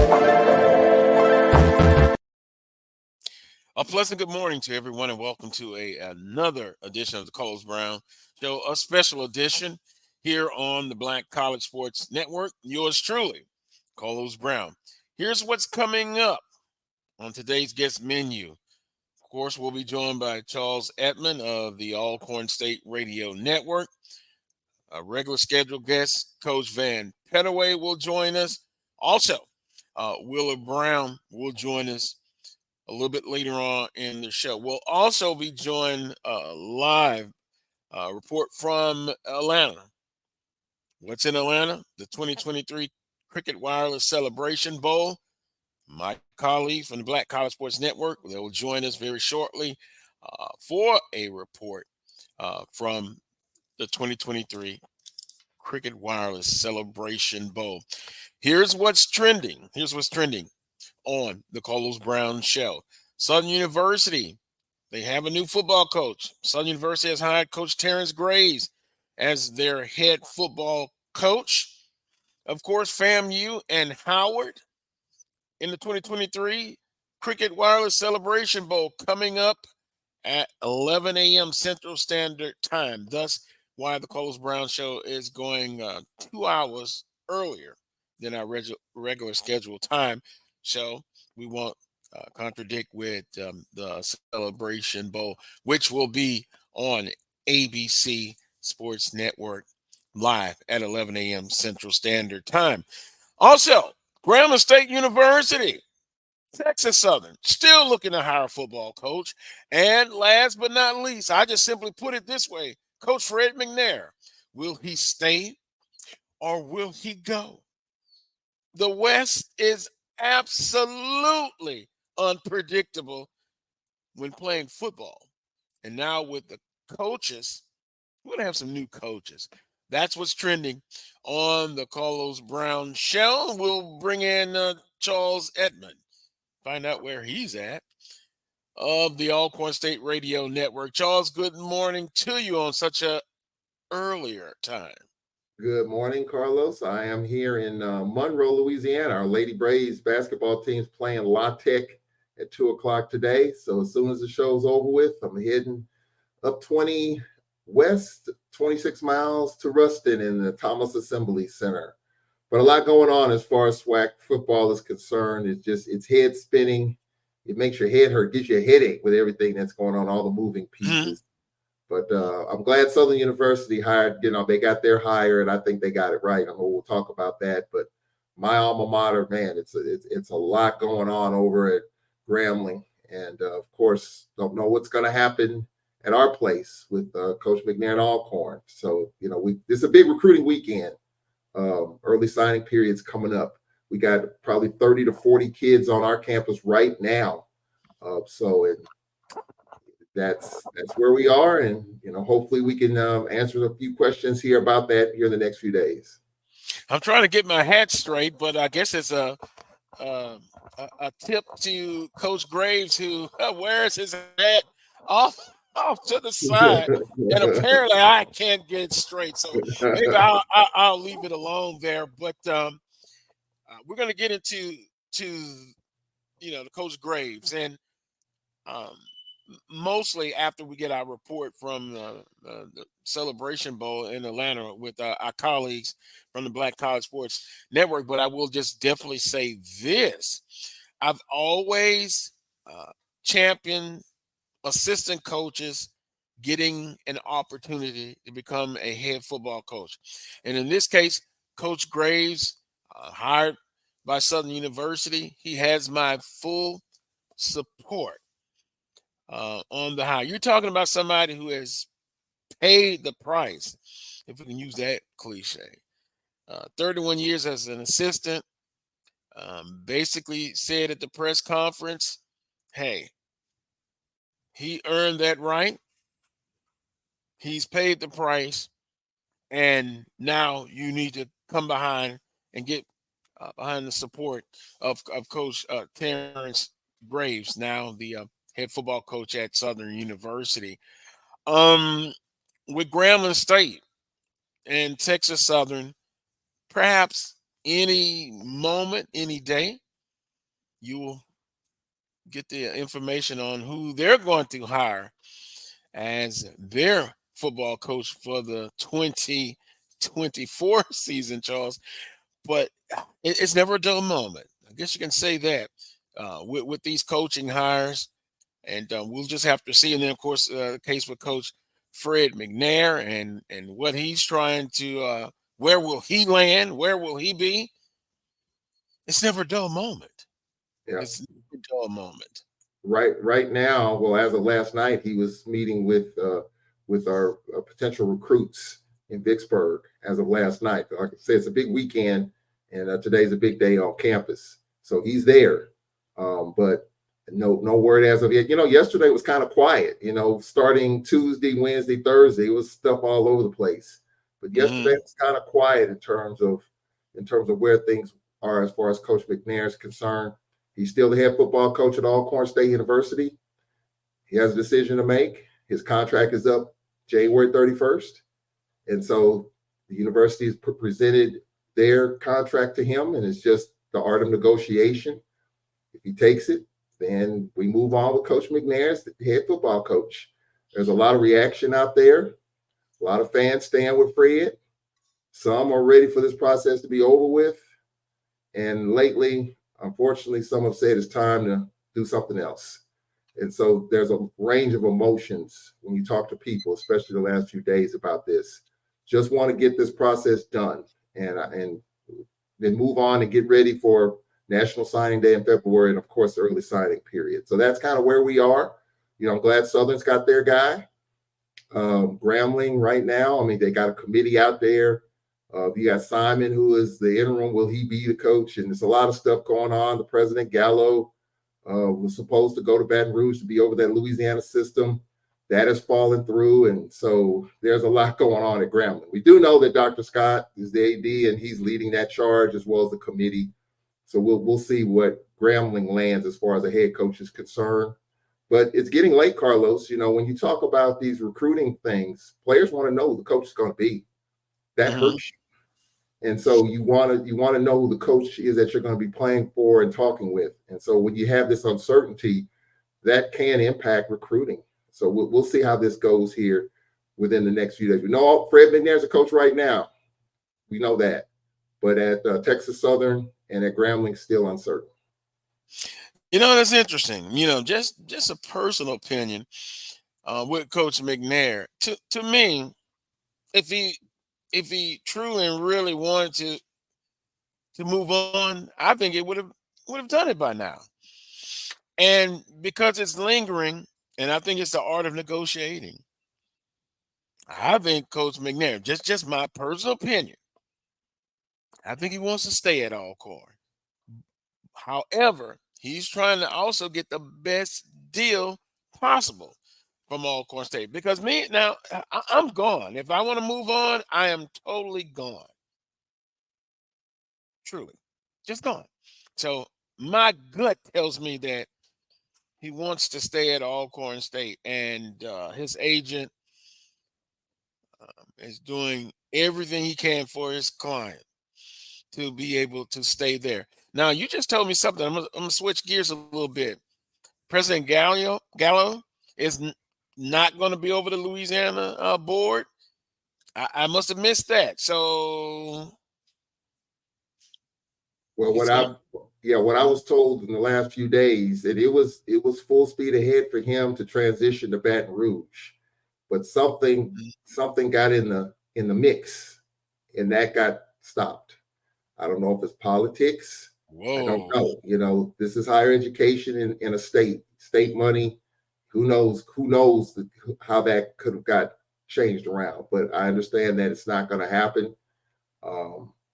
A pleasant good morning to everyone, and welcome to another edition of the Carlos Brown Show, a special edition here on the Black College Sports Network. Yours truly, Carlos Brown. Here's what's coming up on today's guest menu. Of course, we'll be joined by Charles Edmonds of the Alcorn State Radio Network. A regular scheduled guest, Coach Van Pettaway, will join us. Also, Willa Brown will join us a little bit later on in the show. We'll also be joined live report from Atlanta. What's in Atlanta? The 2023 Cricket Wireless Celebration Bowl. My colleagues from the Black College Sports Network, they will join us very shortly for a report from the 2023 Cricket Wireless Celebration Bowl. Here's what's trending. On the Carlos Brown Show. Southern University, they have a new football coach. Southern University has hired Coach Terrance Graves as their head football coach. Of course, FAMU and Howard in the 2023 Cricket Wireless Celebration Bowl coming up at 11 a.m. Central Standard Time. Thus, why the Carlos Brown Show is going 2 hours earlier than our regular scheduled time. So we won't contradict with the Celebration Bowl, which will be on ABC Sports Network live at 11 a.m. Central Standard Time. Also, Grambling State University, Texas Southern, still looking to hire a football coach. And last but not least, I just simply put it this way, Coach Fred McNair, will he stay or will he go? The West is absolutely unpredictable when playing football. And now with the coaches, we're going to have some new coaches. That's what's trending on the Carlos Brown Show. We'll bring in Charles Edmonds, find out where he's at, of the Alcorn State Radio Network. Charles, good morning to you on such a earlier time. Good morning, Carlos. I am here in Monroe, Louisiana. Our Lady Braves basketball team's playing La Tech at 2 o'clock today. So as soon as the show's over with, I'm heading up 20 west, 26 miles to Ruston in the Thomas Assembly Center. But a lot going on as far as SWAC football is concerned. It's head spinning. It makes your head hurt, gives you a headache with everything that's going on, all the moving pieces. But I'm glad Southern University hired, they got their hire, and I think they got it right. We'll talk about that. But my alma mater, man, it's a lot going on over at Grambling. And, of course, don't know what's going to happen at our place with Coach McNair and Alcorn. So, this is a big recruiting weekend. Early signing periods coming up. We got probably 30 to 40 kids on our campus right now. That's where we are, and hopefully we can answer a few questions here about that here in the next few days. I'm trying to get my hat straight, but I guess it's a tip to Coach Graves, who wears his hat off to the side, and apparently I can't get it straight. So maybe I'll leave it alone there. But we're going to get into the Coach Graves, and mostly after we get our report from the Celebration Bowl in Atlanta with our colleagues from the Black College Sports Network. But I will just definitely say this. I've always championed assistant coaches getting an opportunity to become a head football coach. And in this case, Coach Graves, hired by Southern University, he has my full support on the high. You're talking about somebody who has paid the price, if we can use that cliche. 31 years as an assistant, basically said at the press conference, hey, he earned that right. He's paid the price. And now you need to come behind and get behind the support of Coach Terrance Graves, now the head football coach at Southern University. With Grambling State and Texas Southern, perhaps any moment, any day, you will get the information on who they're going to hire as their football coach for the 2024 season, Charles. But it's never a dull moment. I guess you can say that with these coaching hires, and we'll just have to see. And then, of course, the case with Coach Fred McNair and what he's trying to. Where will he land? Where will he be? It's never a dull moment. Yeah. It's never a dull moment. Right now, well, as of last night, he was meeting with our potential recruits in Vicksburg as of last night. Like I said, it's a big weekend, and today's a big day on campus, so he's there. But no word as of yet. Yesterday was kind of quiet. Starting Tuesday, Wednesday, Thursday, it was stuff all over the place. But yesterday was kind of quiet in terms of where things are as far as Coach McNair is concerned. He's still the head football coach at Alcorn State University. He has a decision to make. His contract is up January 31st. And so the university has presented their contract to him, and it's just the art of negotiation. If he takes it, then we move on with Coach McNair as the head football coach. There's a lot of reaction out there. A lot of fans stand with Fred. Some are ready for this process to be over with. And lately, unfortunately, some have said it's time to do something else. And so there's a range of emotions when you talk to people, especially the last few days about this. Just want to get this process done and then move on and get ready for National Signing Day in February and, of course, the early signing period. So that's kind of where we are. I'm glad Southern's got their guy. Grambling right now, they got a committee out there. You got Simon, who is the interim. Will he be the coach? And there's a lot of stuff going on. The president, Gallo, was supposed to go to Baton Rouge to be over that Louisiana system. That has fallen through. And so there's a lot going on at Grambling. We do know that Dr. Scott is the AD, and he's leading that charge as well as the committee. So we'll see what Grambling lands as far as the head coach is concerned. But it's getting late, Carlos. When you talk about these recruiting things, players want to know who the coach is going to be. That hurts you. And so you want to know who the coach is that you're going to be playing for and talking with. And so when you have this uncertainty, that can impact recruiting. So we'll see how this goes here within the next few days. We know Fred McNair's a coach right now. We know that. But at Texas Southern and at Grambling, still uncertain. That's interesting. Just a personal opinion with Coach McNair. To me, if he truly and really wanted to move on, I think it would have done it by now. And because it's lingering, and I think it's the art of negotiating, I think Coach McNair, just my personal opinion, I think he wants to stay at Alcorn. However, he's trying to also get the best deal possible from Alcorn State. Because I'm gone. If I want to move on, I am totally gone. Truly. Just gone. So my gut tells me that he wants to stay at Alcorn State, and his agent is doing everything he can for his client to be able to stay there. Now, you just told me something. I'm gonna switch gears a little bit. President Gallo is not going to be over the Louisiana board. I must have missed that. So, well, what I was told in the last few days that it was full speed ahead for him to transition to Baton Rouge, but something got in the mix, and that got stopped. I don't know if it's politics. Whoa. I don't know. This is higher education in a state money. Who knows how that could have got changed around, but I understand that it's not going to happen.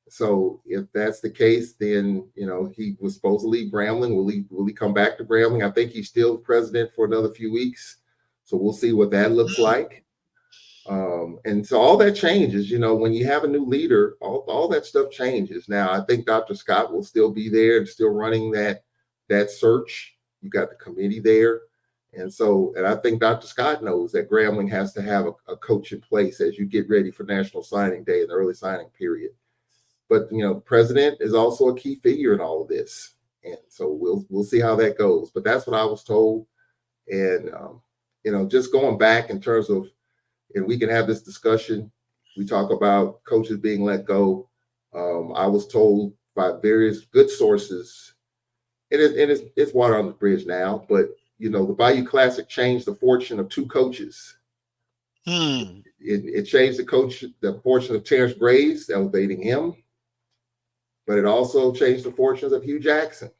So if that's the case, then, he was supposed to leave Grambling. Will he come back to Grambling? I think he's still president for another few weeks. So we'll see what that looks like. And so all that changes, when you have a new leader, all that stuff changes. Now, I think Dr. Scott will still be there and still running that search. You got the committee there. And I think Dr. Scott knows that Grambling has to have a coach in place as you get ready for National Signing Day and the early signing period. But, the president is also a key figure in all of this. And so we'll see how that goes. But that's what I was told. And just going back in terms of, and we can have this discussion. We talk about coaches being let go. I was told by various good sources, and it's water on the bridge now. But the Bayou Classic changed the fortune of two coaches. It changed the fortune of Terrance Graves, elevating him, but it also changed the fortunes of Hugh Jackson.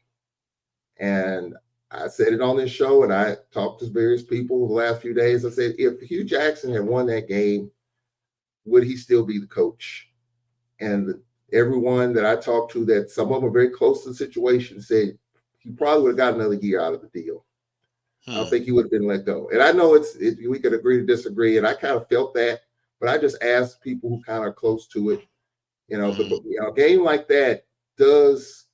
And I said it on this show, and I talked to various people the last few days. I said, if Hugh Jackson had won that game, would he still be the coach? And everyone that I talked to, that some of them are very close to the situation, said he probably would have got another year out of the deal. I don't think he would have been let go. And I know we could agree to disagree, and I kind of felt that, but I just asked people who kind of are close to it. A game like that does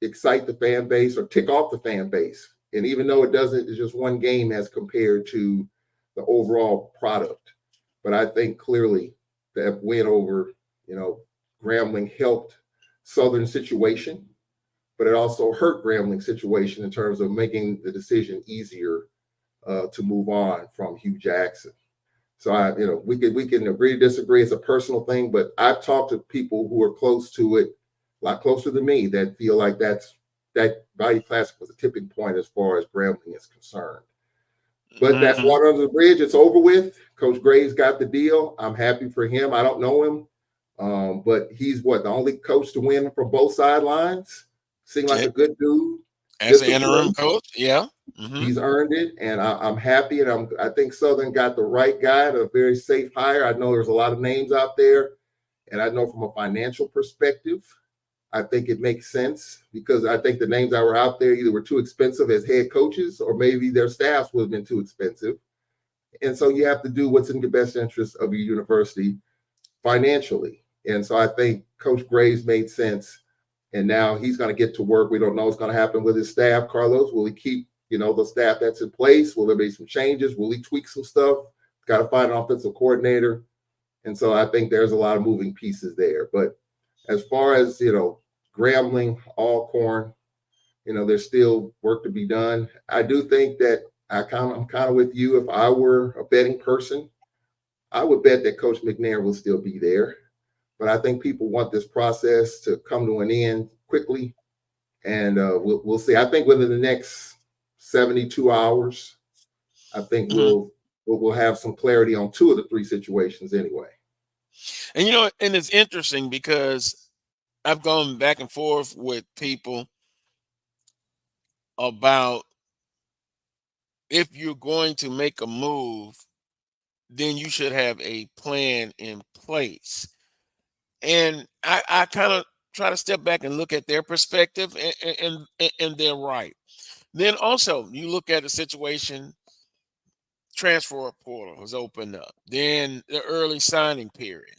excite the fan base or tick off the fan base. And even though it doesn't, it's just one game as compared to the overall product. But I think clearly that win over, Grambling helped Southern's situation, but it also hurt Grambling's situation in terms of making the decision easier to move on from Hugh Jackson. So we can agree to disagree. It's a personal thing, but I've talked to people who are close to it, a lot closer than me, that feel like that Bayou Classic was a tipping point as far as Grambling is concerned. But that's water under the bridge. It's over with. Coach Graves got the deal. I'm happy for him. I don't know him, but he's the only coach to win from both sidelines. Seemed like a good dude. As an interim coach, yeah. He's earned it, and I'm happy. And I think Southern got the right guy, a very safe hire. I know there's a lot of names out there, and I know from a financial perspective, I think it makes sense, because I think the names that were out there either were too expensive as head coaches, or maybe their staffs would have been too expensive. And so you have to do what's in the best interest of your university financially. And so I think Coach Graves made sense. And now he's going to get to work. We don't know what's going to happen with his staff. Carlos, will he keep, the staff that's in place? Will there be some changes? Will he tweak some stuff? Got to find an offensive coordinator. And so I think there's a lot of moving pieces there. But as far as, Grambling, Alcorn, there's still work to be done. I do think that I'm kind of with you. If I were a betting person, I would bet that Coach McNair will still be there. But I think people want this process to come to an end quickly. And we'll see. I think within the next 72 hours, I think we'll have some clarity on two of the three situations anyway. And and it's interesting because I've gone back and forth with people about, if you're going to make a move, then you should have a plan in place. And I kind of try to step back and look at their perspective, and they're right. Then also, you look at the situation, transfer portal has opened up, then the early signing period.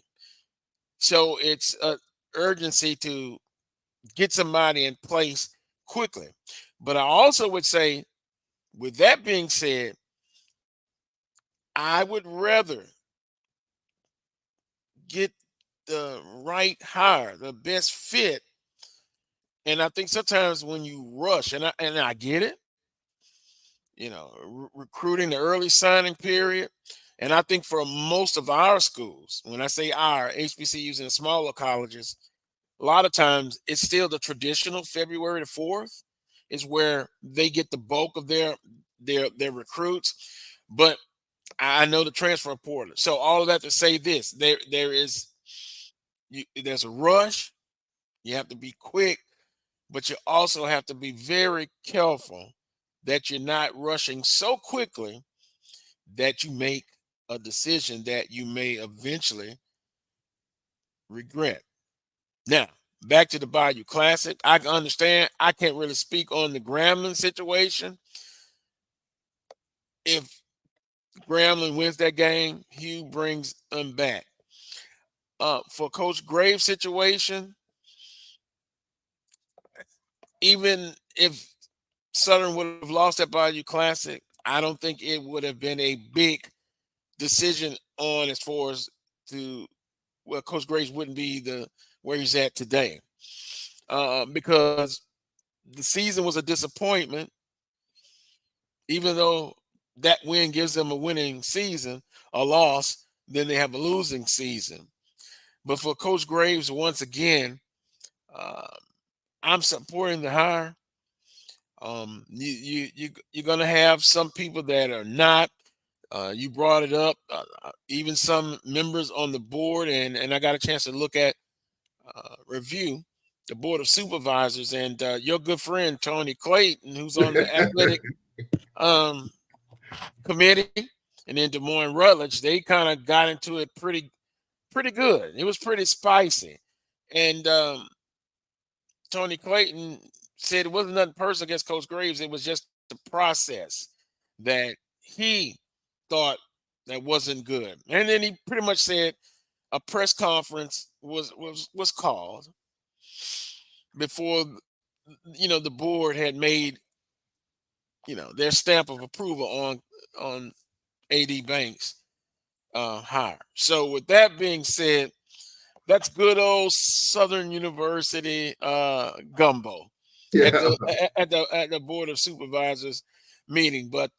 So it's a urgency to get somebody in place quickly. But I also would say, with that being said, I would rather get the right hire, the best fit. And I think sometimes when you rush, and I get it, recruiting, the early signing period. And I think for most of our schools, when I say our HBCUs and smaller colleges, a lot of times it's still the traditional February the 4th is where they get the bulk of their recruits. But I know the transfer portal. So all of that to say this, there's a rush. You have to be quick, but you also have to be very careful that you're not rushing so quickly that you make a decision that you may eventually regret. Now, back to the Bayou Classic. I can understand. I can't really speak on the Grambling situation. If Grambling wins that game, Hugh brings them back. For Coach Graves' situation, even if Southern would have lost that Bayou Classic, I don't think it would have been a big decision on as far as Coach Graves wouldn't be where he's at today. Because the season was a disappointment, even though that win gives them a winning season. A loss, then they have a losing season. But for Coach Graves, once again, uh, I'm supporting the hire. You're gonna have some people that are not. You brought it up. Even some members on the board, and I got a chance to look at review the board of supervisors, and your good friend Tony Clayton, who's on the athletic um, committee, and then Des Moines Rutledge. They kind of got into it pretty good. It was pretty spicy, and Tony Clayton said it wasn't nothing personal against Coach Graves. It was just the process that he thought that wasn't good. And then he pretty much said a press conference was called before the board had made their stamp of approval on AD Banks hire. So with that being said, that's good old Southern University gumbo at the board of supervisors meeting. But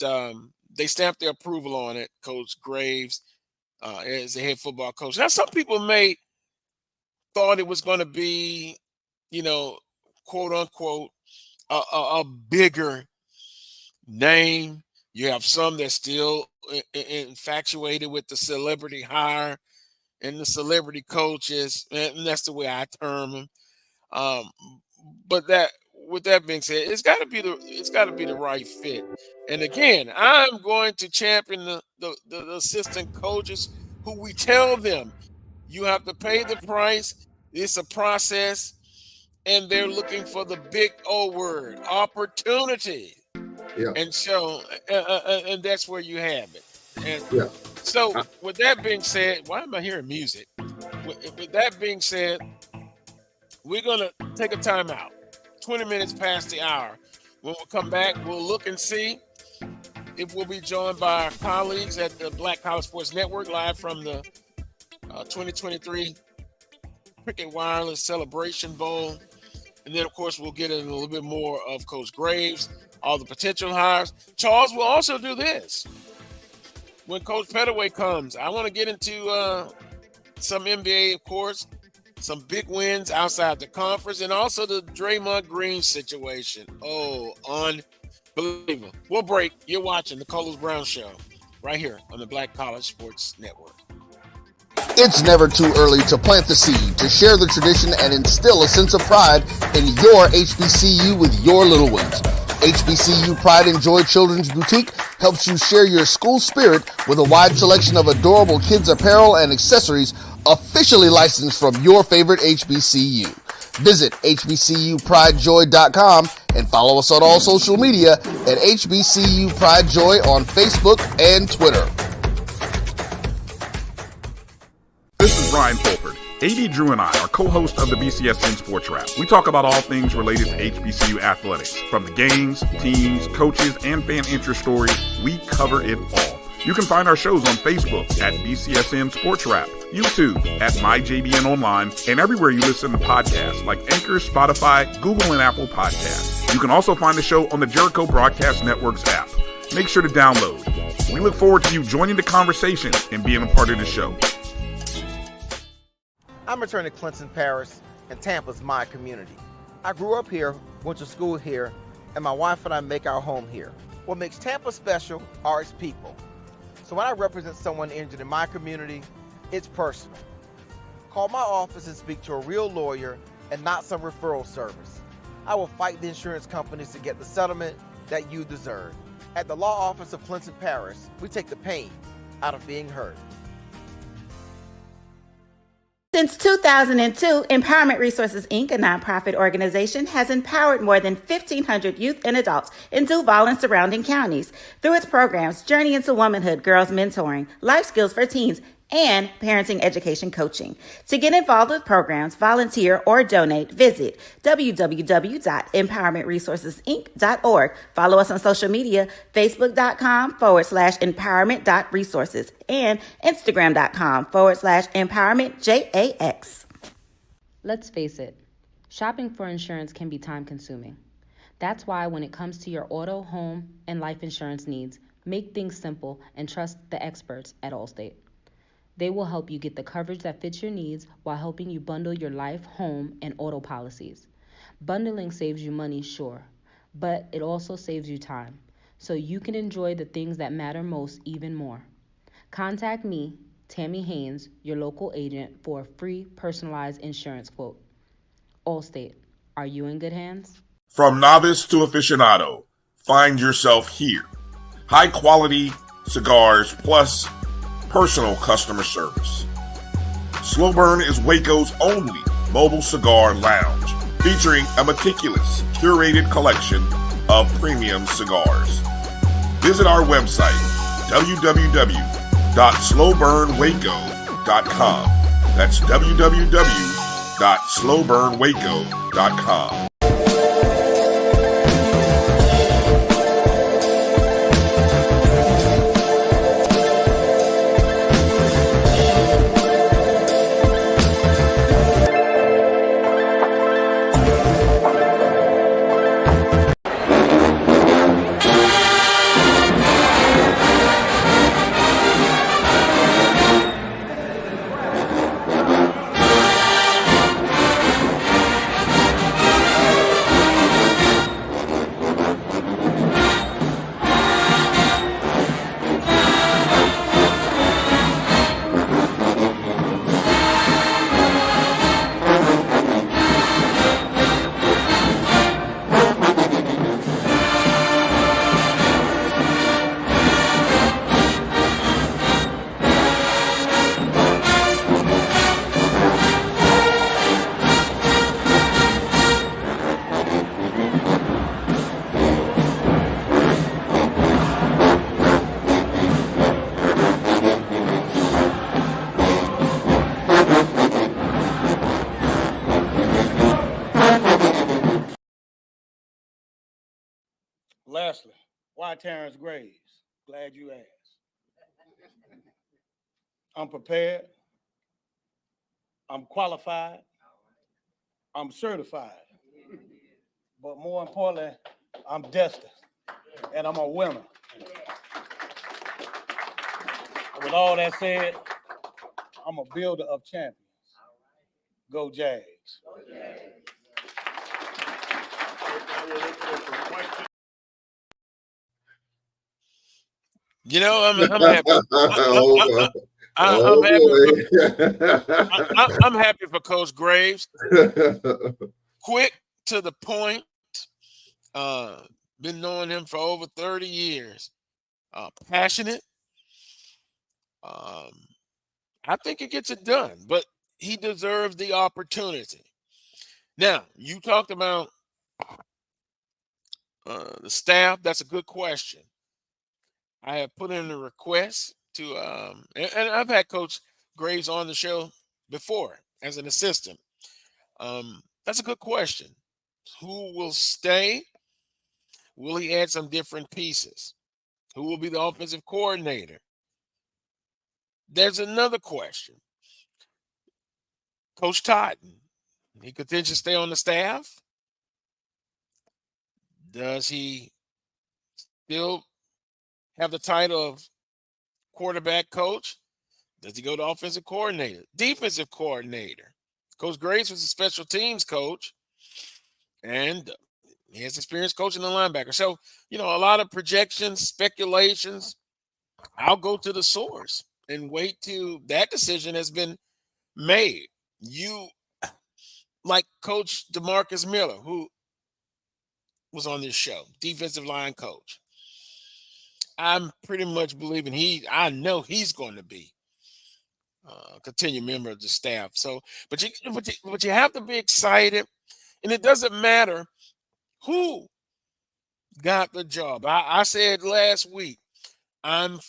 they stamped their approval on it. Coach Graves as the head football coach. Now, some people may thought it was going to be, quote unquote, a bigger name. You have some that's still infatuated with the celebrity hire and the celebrity coaches, and that's the way I term them. But with that being said, it's got to be the right fit. And again, I'm going to champion the assistant coaches who we tell them you have to pay the price. It's a process, and they're looking for the big O word, opportunity. Yeah. And so, and that's where you have it. And so, with that being said, why am I hearing music? With that being said, we're going to take a timeout. 20 minutes past the hour. When we come back, we'll look and see if we'll be joined by our colleagues at the Black College Sports Network live from the 2023 Cricket Wireless Celebration Bowl. And then, of course, we'll get in a little bit more of Coach Graves, all the potential hires. Charles will also do this. When Coach Pettaway comes, I want to get into some NBA, of course, some big wins outside the conference, and also the Draymond Green situation. Oh, unbelievable. We'll break. You're watching the Carlos Brown Show right here on the Black College Sports Network. It's never too early to plant the seed, to share the tradition, and instill a sense of pride in your HBCU with your little ones. HBCU Pride and Joy Children's Boutique helps you share your school spirit with a wide selection of adorable kids apparel and accessories officially licensed from your favorite HBCU. Visit hbcupridejoy.com and follow us on all social media at HBCU Pride Joy on Facebook and Twitter. This is Ryan Fulford. AD Drew and I are co-hosts of the BCSN Sports Wrap. We talk about all things related to HBCU athletics. From the games, teams, coaches, and fan interest stories, we cover it all. You can find our shows on Facebook at BCSN Sports Wrap, YouTube at MyJBN Online, and everywhere you listen to podcasts like Anchor, Spotify, Google, and Apple Podcasts. You can also find the show on the Jericho Broadcast Network's app. Make sure to download. We look forward to you joining the conversation and being a part of the show. I'm returning to Clinton Parish, and Tampa's my community. I grew up here, went to school here, and my wife and I make our home here. What makes Tampa special are its people. So when I represent someone injured in my community, it's personal. Call my office and speak to a real lawyer and not some referral service. I will fight the insurance companies to get the settlement that you deserve. At the law office of Clinton Parish, we take the pain out of being heard. Since 2002, Empowerment Resources, Inc., a nonprofit organization, has empowered more than 1,500 youth and adults in Duval and surrounding counties. Through its programs, Journey into Womanhood, Girls Mentoring, Life Skills for Teens, and Parenting Education Coaching. To get involved with programs, volunteer, or donate, visit www.empowermentresourcesinc.org. Follow us on social media, facebook.com/empowerment.resources and instagram.com/empowermentJAX. Let's face it, shopping for insurance can be time-consuming. That's why when it comes to your auto, home, and life insurance needs, make things simple and trust the experts at Allstate. They will help you get the coverage that fits your needs while helping you bundle your life, home, and auto policies. Bundling saves you money, sure, but it also saves you time, so you can enjoy the things that matter most even more. Contact me, Tammy Haynes, your local agent, for a free personalized insurance quote. Allstate, are you in good hands? From novice to aficionado, find yourself here. High quality cigars plus personal customer service. Slow Burn is Waco's only mobile cigar lounge, featuring a meticulous, curated collection of premium cigars. Visit our website, www.slowburnwaco.com. That's www.slowburnwaco.com. Lastly, why Terrance Graves? Glad you asked. I'm prepared. I'm qualified. I'm certified. But more importantly, I'm destined. And I'm a winner. With all that said, I'm a builder of champions. Go Jags. You know, I'm happy. I'm happy. I'm happy for Coach Graves. Quick to the point. Been knowing him for over 30 years. Passionate. I think he gets it done, but he deserves the opportunity. Now, you talked about the staff. That's a good question. I have put in a request to, and I've had Coach Graves on the show before as an assistant. That's a good question. Who will stay? Will he add some different pieces? Who will be the offensive coordinator? There's another question. Coach Totten, he continues to stay on the staff. Does he still have the title of quarterback coach? Does he go to offensive coordinator, defensive coordinator? Coach Graves was a special teams coach, and he has experience coaching the linebacker. So, a lot of projections, speculations. I'll go to the source and wait till that decision has been made. You, like Coach DeMarcus Miller, who was on this show, defensive line coach. I'm pretty much believing I know he's going to be a continued member of the staff. So, but you have to be excited, and it doesn't matter who got the job. I said last week, I'm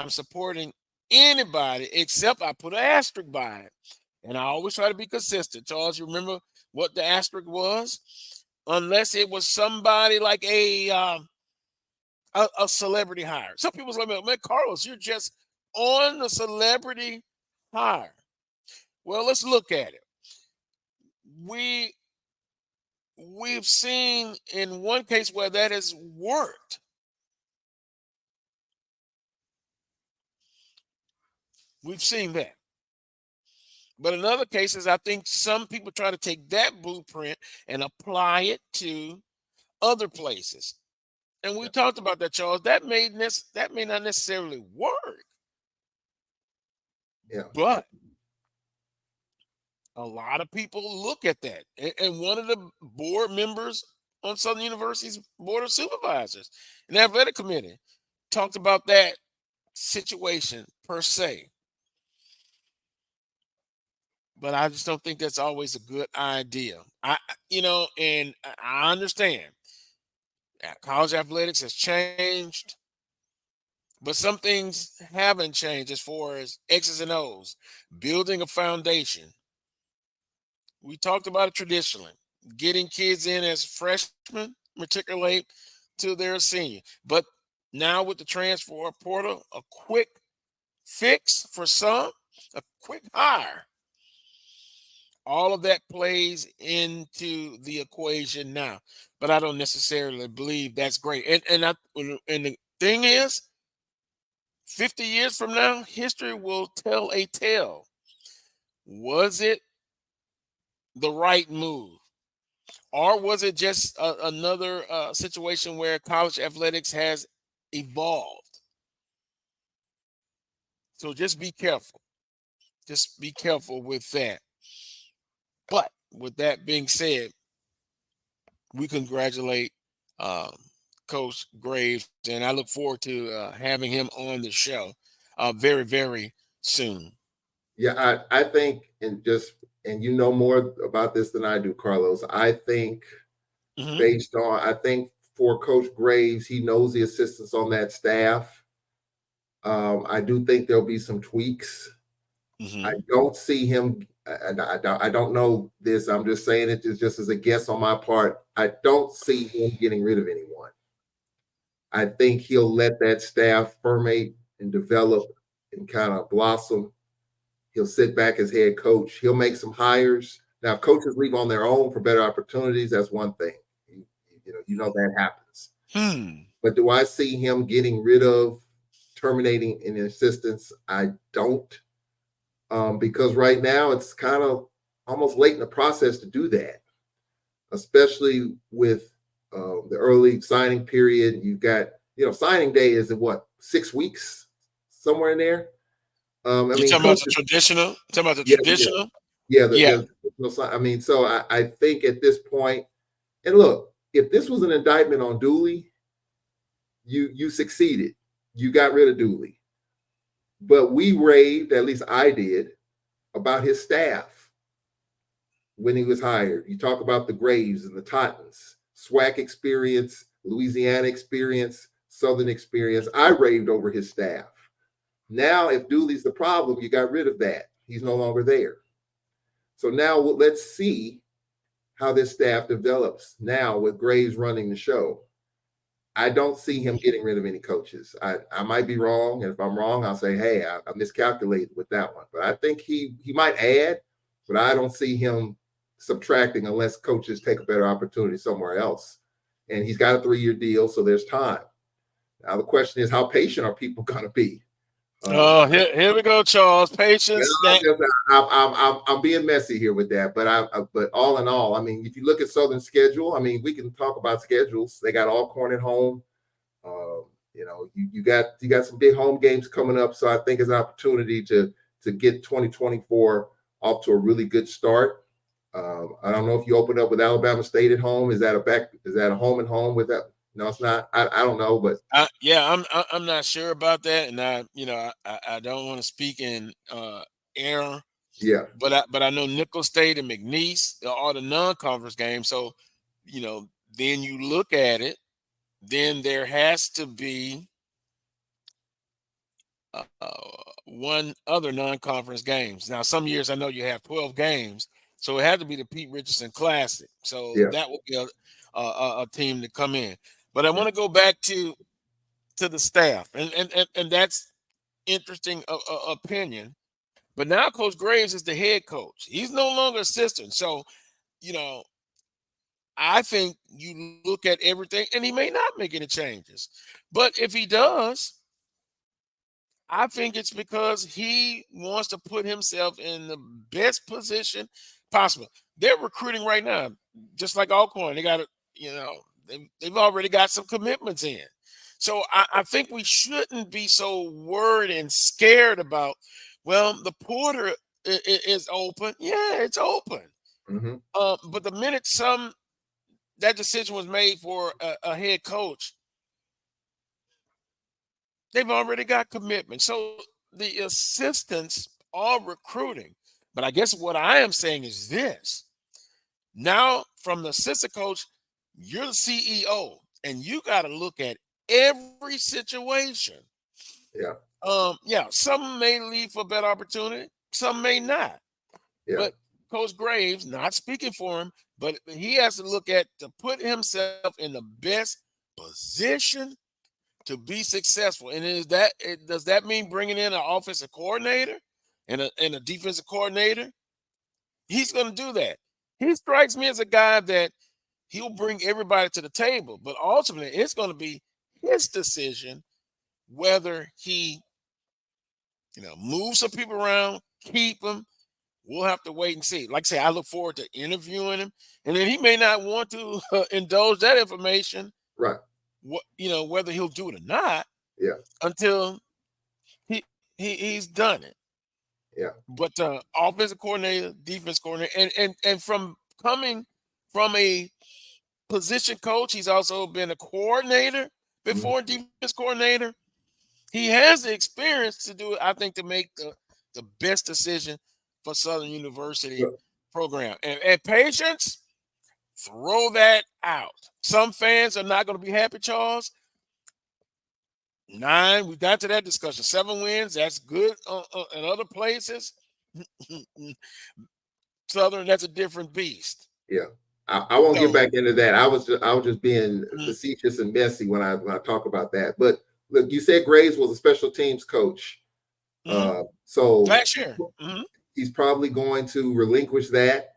supporting anybody except I put an asterisk by it. And I always try to be consistent. Charles, you remember what the asterisk was? Unless it was somebody like a celebrity hire. Some people's like, man, Carlos, you're just on the celebrity hire. Well, let's look at it. We we've seen in one case where that has worked. We've seen that. But in other cases, I think some people try to take that blueprint and apply it to other places. And we talked about that, Charles. That may not necessarily work. Yeah. But a lot of people look at that. And one of the board members on Southern University's Board of Supervisors and the athletic committee talked about that situation per se. But I just don't think that's always a good idea. And I understand college athletics has changed, but some things haven't changed as far as X's and O's, building a foundation. We talked about it traditionally, getting kids in as freshmen, matriculate to their senior. But now with the transfer portal, a quick fix for some, a quick hire. All of that plays into the equation now, but I don't necessarily believe that's great. And the thing is, 50 years from now, history will tell a tale. Was it the right move, or was it just another situation where college athletics has evolved? So just be careful. Just be careful with that. But with that being said, we congratulate Coach Graves, and I look forward to having him on the show very, very soon. Yeah, I think, and you know more about this than I do, Carlos. I think I think for Coach Graves, he knows the assistants on that staff. I do think there'll be some tweaks. I don't see him. I don't know this. I'm just saying it just as a guess on my part. I don't see him getting rid of anyone. I think he'll let that staff ferment and develop and kind of blossom. He'll sit back as head coach. He'll make some hires. Now, if coaches leave on their own for better opportunities, that's one thing. You know that happens. But do I see him getting rid of, terminating an assistants? I don't. Because right now it's kind of almost late in the process to do that, especially with the early signing period. You've got, signing day is in 6 weeks, somewhere in there. You're talking about the traditional? Traditional? Yeah. I mean, so I think at this point, and look, if this was an indictment on Dooley, you succeeded. You got rid of Dooley. But we raved, at least I did, about his staff when he was hired. You talk about the Graves and the Tottens, SWAC experience, Louisiana experience, Southern experience. I raved over his staff. Now, if Dooley's the problem, you got rid of that. He's no longer there. So now let's see how this staff develops now with Graves running the show. I don't see him getting rid of any coaches. I might be wrong. And if I'm wrong, I'll say, hey, I miscalculated with that one. But I think he might add, but I don't see him subtracting unless coaches take a better opportunity somewhere else. And he's got a 3-year deal, so there's time. Now, the question is, how patient are people going to be? Here we go, Charles. Patience. I'm being messy here with that, but all in all, I mean, if you look at Southern schedule, I mean, we can talk about schedules. They got Alcorn at home. You got some big home games coming up, so I think it's an opportunity to get 2024 off to a really good start. I don't know if you open up with Alabama State at home. Is that a home and home with that? No, it's not. I don't know, but I'm not sure about that, and I don't want to speak in error. Yeah, but I know Nicholls State and McNeese are the non-conference games. So, then you look at it, then there has to be one other non-conference games. Now, some years I know you have 12 games, so it had to be the Pete Richardson Classic. So that would be a team to come in. But I want to go back to the staff, and that's interesting opinion. But now Coach Graves is the head coach. He's no longer assistant. So, I think you look at everything, and he may not make any changes. But if he does, I think it's because he wants to put himself in the best position possible. They're recruiting right now, just like Alcorn. They got to, they've already got some commitments in. So I think we shouldn't be so worried and scared about, well, the portal is open. Yeah, it's open. Mm-hmm. But the minute that decision was made for a head coach, they've already got commitment. So the assistants are recruiting. But I guess what I am saying is this. Now, from the assistant coach, you're the CEO, and you got to look at every situation. Yeah. Some may leave for a better opportunity, some may not. Yeah. But Coach Graves, not speaking for him, but he has to look at to put himself in the best position to be successful. And does that mean bringing in an offensive coordinator and a defensive coordinator? He's going to do that. He strikes me as a guy that he'll bring everybody to the table, but ultimately it's going to be his decision whether he, move some people around, keep them. We'll have to wait and see. Like I say, I look forward to interviewing him, and then he may not want to indulge that information, Right. Whether he'll do it or not. Yeah. Until he's done it. Yeah. But offensive coordinator, defense coordinator, and from coming from a position coach, he's also been a coordinator before, defense coordinator. He has the experience to do it, I think, to make the best decision for Southern University program. And patience, throw that out. Some fans are not going to be happy, Charles. 9, we got to that discussion. 7 wins, that's good in other places. Southern, that's a different beast. Yeah. I won't get back into that. I was just being facetious and messy when I talk about that. But look, you said Graves was a special teams coach. So last year. He's probably going to relinquish that.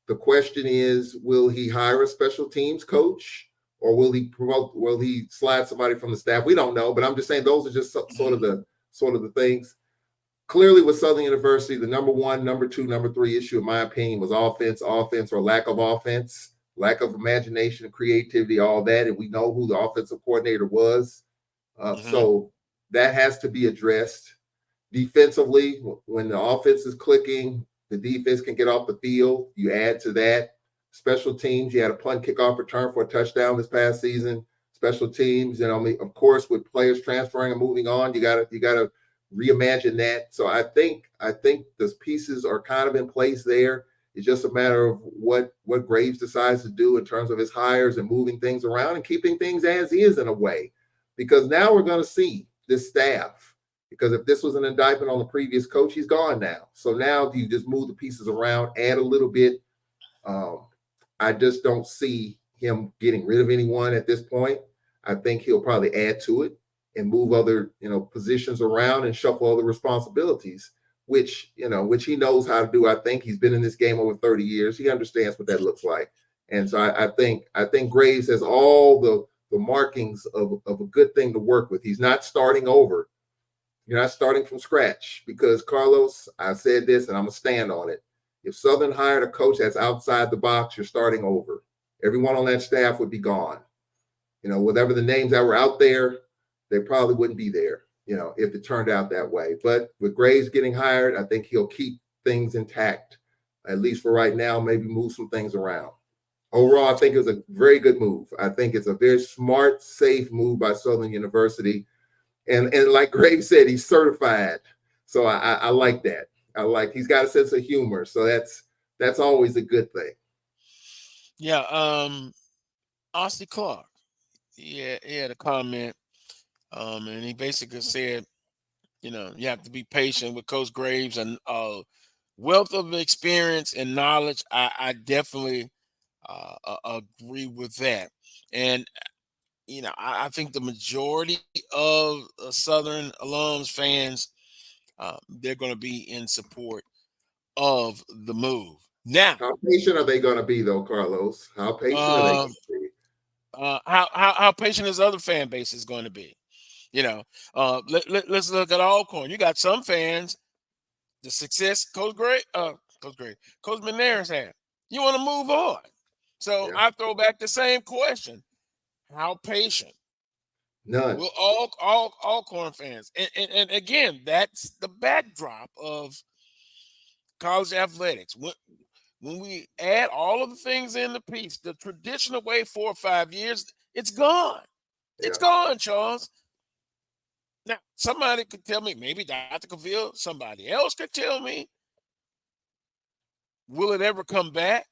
The question is, will he hire a special teams coach, or will he slide somebody from the staff? We don't know, but I'm just saying those are just sort of the things. Clearly with Southern University, the number 1, number 2, number 3 issue, in my opinion, was offense or lack of offense, lack of imagination, creativity, all that. And we know who the offensive coordinator was. So that has to be addressed. Defensively, when the offense is clicking, the defense can get off the field. You add to that. Special teams, you had a punt, kickoff, return for a touchdown this past season. Special teams, of course, with players transferring and moving on, you got to reimagine that. So I think those pieces are kind of in place there. It's just a matter of what Graves decides to do in terms of his hires and moving things around and keeping things as is in a way. Because now we're going to see this staff. Because if this was an indictment on the previous coach, he's gone now. So now you just move the pieces around, add a little bit. I just don't see him getting rid of anyone at this point. I think he'll probably add to it and move other, positions around and shuffle other responsibilities, which he knows how to do. I think he's been in this game over 30 years. He understands what that looks like. And so I think Graves has all the markings of a good thing to work with. He's not starting over. You're not starting from scratch, because Carlos, I said this and I'm going to stand on it. If Southern hired a coach that's outside the box, you're starting over. Everyone on that staff would be gone. Whatever the names that were out there, they probably wouldn't be there, if it turned out that way. But with Graves getting hired, I think he'll keep things intact, at least for right now, maybe move some things around. Overall, I think it was a very good move. I think it's a very smart, safe move by Southern University. And like Graves said, he's certified. So I like that. He's got a sense of humor. So that's always a good thing. Yeah. Austin Clark. He had a comment. And he basically said, you have to be patient with Coach Graves, and wealth of experience and knowledge. I definitely agree with that. And I think the majority of Southern alums, fans, they're going to be in support of the move. Now, how patient are they going to be, though, Carlos? How patient are they going to be? How patient is other fan base is going to be? Let's look at Alcorn. You got some fans, the success Coach McNair's had. You want to move on. So I throw back the same question. How patient? None. Will all Alcorn fans. And again, that's the backdrop of college athletics. When we add all of the things in the piece, the traditional way 4 or 5 years, it's gone. It's gone, Charles. Now, somebody could tell me, maybe Dr. Cavill, somebody else could tell me, will it ever come back?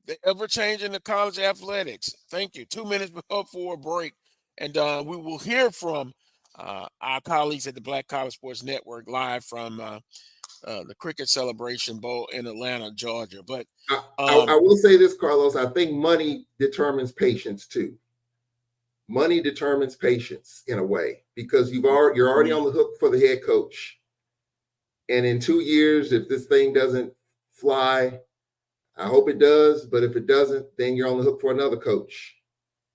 The ever changing the college athletics. Thank you. 2 minutes before a break. And we will hear from our colleagues at the Black College Sports Network live from the Cricket Celebration Bowl in Atlanta, Georgia. But I will say this, Carlos. I think money determines patience too. Money determines patience in a way, because you're already on the hook for the head coach. And in 2 years, if this thing doesn't fly, I hope it does. But if it doesn't, then you're on the hook for another coach.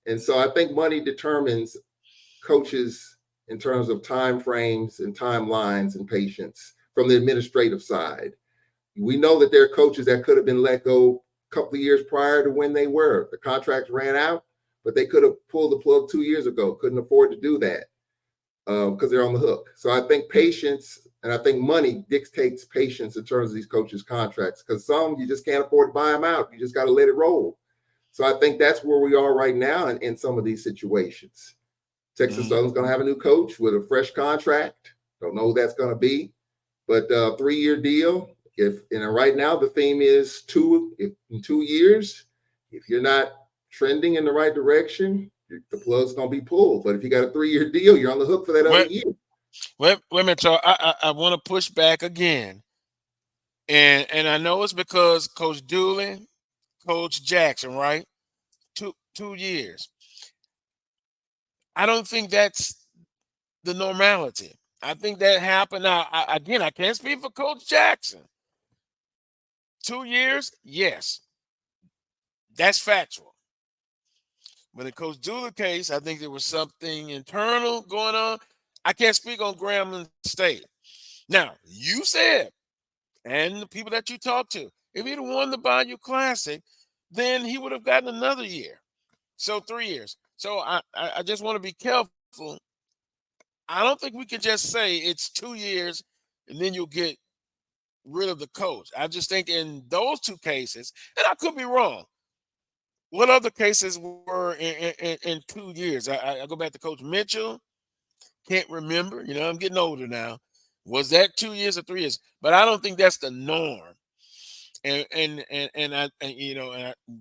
And so I think money determines coaches in terms of time frames and timelines and patience from the administrative side. We know that there are coaches that could have been let go a couple of years prior to when they were. The contracts ran out, but they could have pulled the plug 2 years ago, couldn't afford to do that because they're on the hook. So I think patience and I think money dictates patience in terms of these coaches' contracts, because some you just can't afford to buy them out. You just got to let it roll. So I think that's where we are right now in some of these situations. Texas Southern's going to have a new coach with a fresh contract. Don't know who that's going to be, but 3-year deal. Right now the theme is in 2 years, if you're not trending in the right direction, the plug's going to be pulled. But if you got a 3-year deal, you're on the hook for that other year. Wait a minute, Charles. I want to push back again. And I know it's because Coach Dooley, Coach Jackson, right? 2 years. I don't think that's the normality. I think that happened. Now, I can't speak for Coach Jackson. 2 years, yes. That's factual. But in Coach Dooley's case, I think there was something internal going on. I can't speak on Grambling State. Now, you said, and the people that you talked to, if he'd won the Bayou Classic, then he would have gotten another year. So 3 years. So I just want to be careful. I don't think we can just say it's 2 years and then you'll get rid of the coach. I just think in those two cases, and I could be wrong. What other cases were in 2 years? I go back to Coach Mitchell. Can't remember. I'm getting older now. Was that 2 years or 3 years? But I don't think that's the norm. And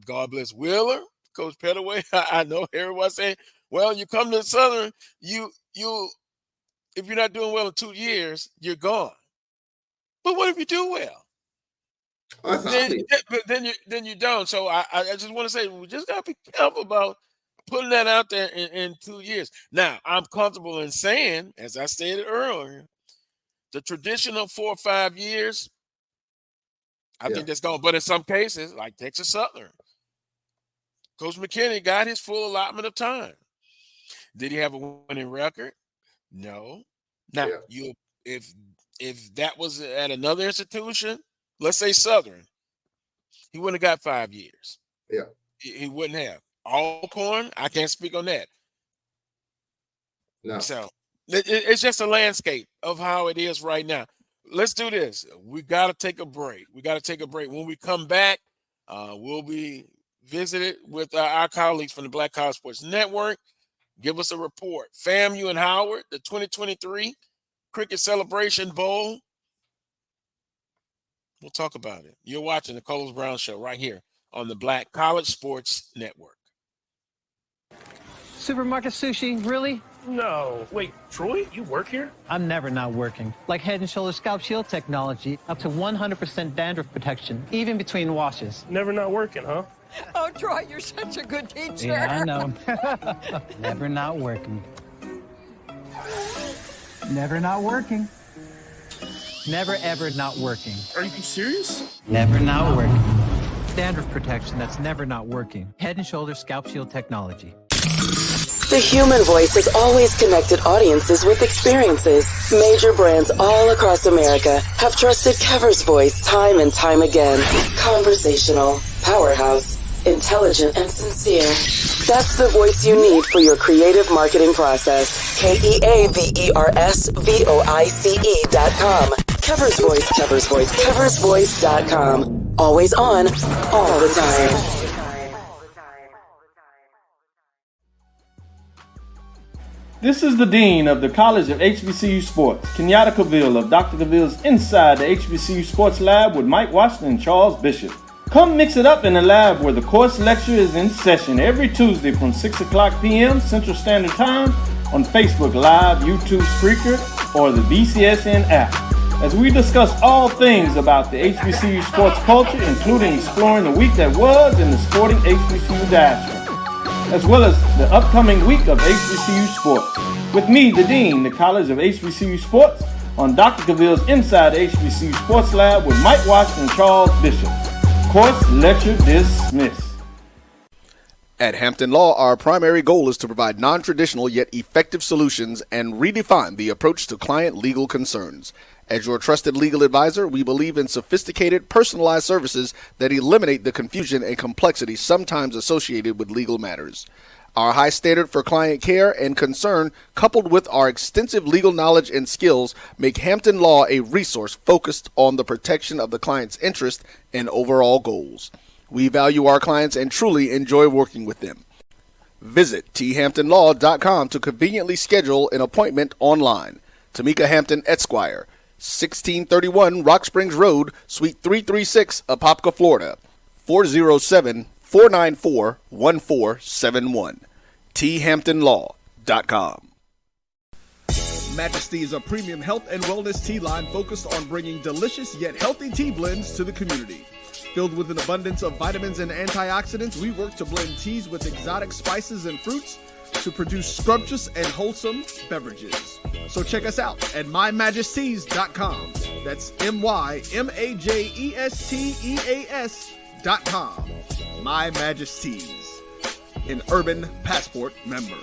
God bless Wheeler, Coach Pettaway. I know everyone's saying, well, you come to Southern, you if you're not doing well in 2 years, you're gone. But what if you do well? Then you don't. So I just want to say we just gotta be careful about putting that out there in 2 years. Now, I'm comfortable in saying, as I stated earlier, the traditional 4 or 5 years, I think that's gone. But in some cases, like Texas Southern, Coach McKinney got his full allotment of time. Did he have a winning record? No. Now, if that was at another institution, let's say Southern, he wouldn't have got 5 years. Yeah. He wouldn't have. Alcorn, I can't speak on that. No. So it's just a landscape of how it is right now. Let's do this. We got to take a break. When we come back, we'll be visited with our colleagues from the Black College Sports Network. Give us a report. FAMU and Howard, the 2023 Cricket Celebration Bowl. We'll talk about it. You're watching the Carlos Brown Show right here on the Black College Sports Network. Supermarket sushi, really? No. Wait, Troy, you work here? I'm never not working. Like Head & Shoulders Scalp Shield technology, up to 100% dandruff protection, even between washes. Never not working, huh? Oh, Troy, you're such a good teacher. Yeah, I know. Never not working. Never not working. never ever not working. Are you serious? Never not working. Dandruff protection that's never not working. Head and Shoulders Scalp Shield technology. The human voice has always connected audiences with experiences. Major brands all across America have trusted Kever's voice time and time again. Conversational, powerhouse, intelligent, and sincere. That's the voice you need for your creative marketing process. KEAVERSVOICE.com. Kever's Voice, Kever's Voice, KeversVoice.com. Always on, all the time. This is the Dean of the College of HBCU Sports, Kenyatta Cavill of Dr. Cavill's Inside the HBCU Sports Lab with Mike Washington and Charles Bishop. Come mix it up in the lab where the course lecture is in session every Tuesday from 6 o'clock p.m. Central Standard Time on Facebook Live, YouTube Spreaker, or the BCSN app, as we discuss all things about the HBCU sports culture, including exploring the week that was in the sporting HBCU diaspora, as well as the upcoming week of HBCU sports. With me, the Dean, the College of HBCU Sports, on Dr. Cavill's Inside the HBCU Sports Lab with Mike Washington and Charles Bishop. Course lecture dismissed. At Hampton Law, our primary goal is to provide non-traditional yet effective solutions and redefine the approach to client legal concerns. As your trusted legal advisor, we believe in sophisticated, personalized services that eliminate the confusion and complexity sometimes associated with legal matters. Our high standard for client care and concern, coupled with our extensive legal knowledge and skills, make Hampton Law a resource focused on the protection of the client's interest and overall goals. We value our clients and truly enjoy working with them. Visit thamptonlaw.com to conveniently schedule an appointment online. Tamika Hampton Esquire, 1631 Rock Springs Road, Suite 336, Apopka, Florida, 407-494-1471. thamptonlaw.com. Majesty is a premium health and wellness tea line focused on bringing delicious yet healthy tea blends to the community. Filled with an abundance of vitamins and antioxidants, we work to blend teas with exotic spices and fruits to produce scrumptious and wholesome beverages. So check us out at mymajesties.com. That's MyMajesties.com. My Majesties, an Urban Passport member.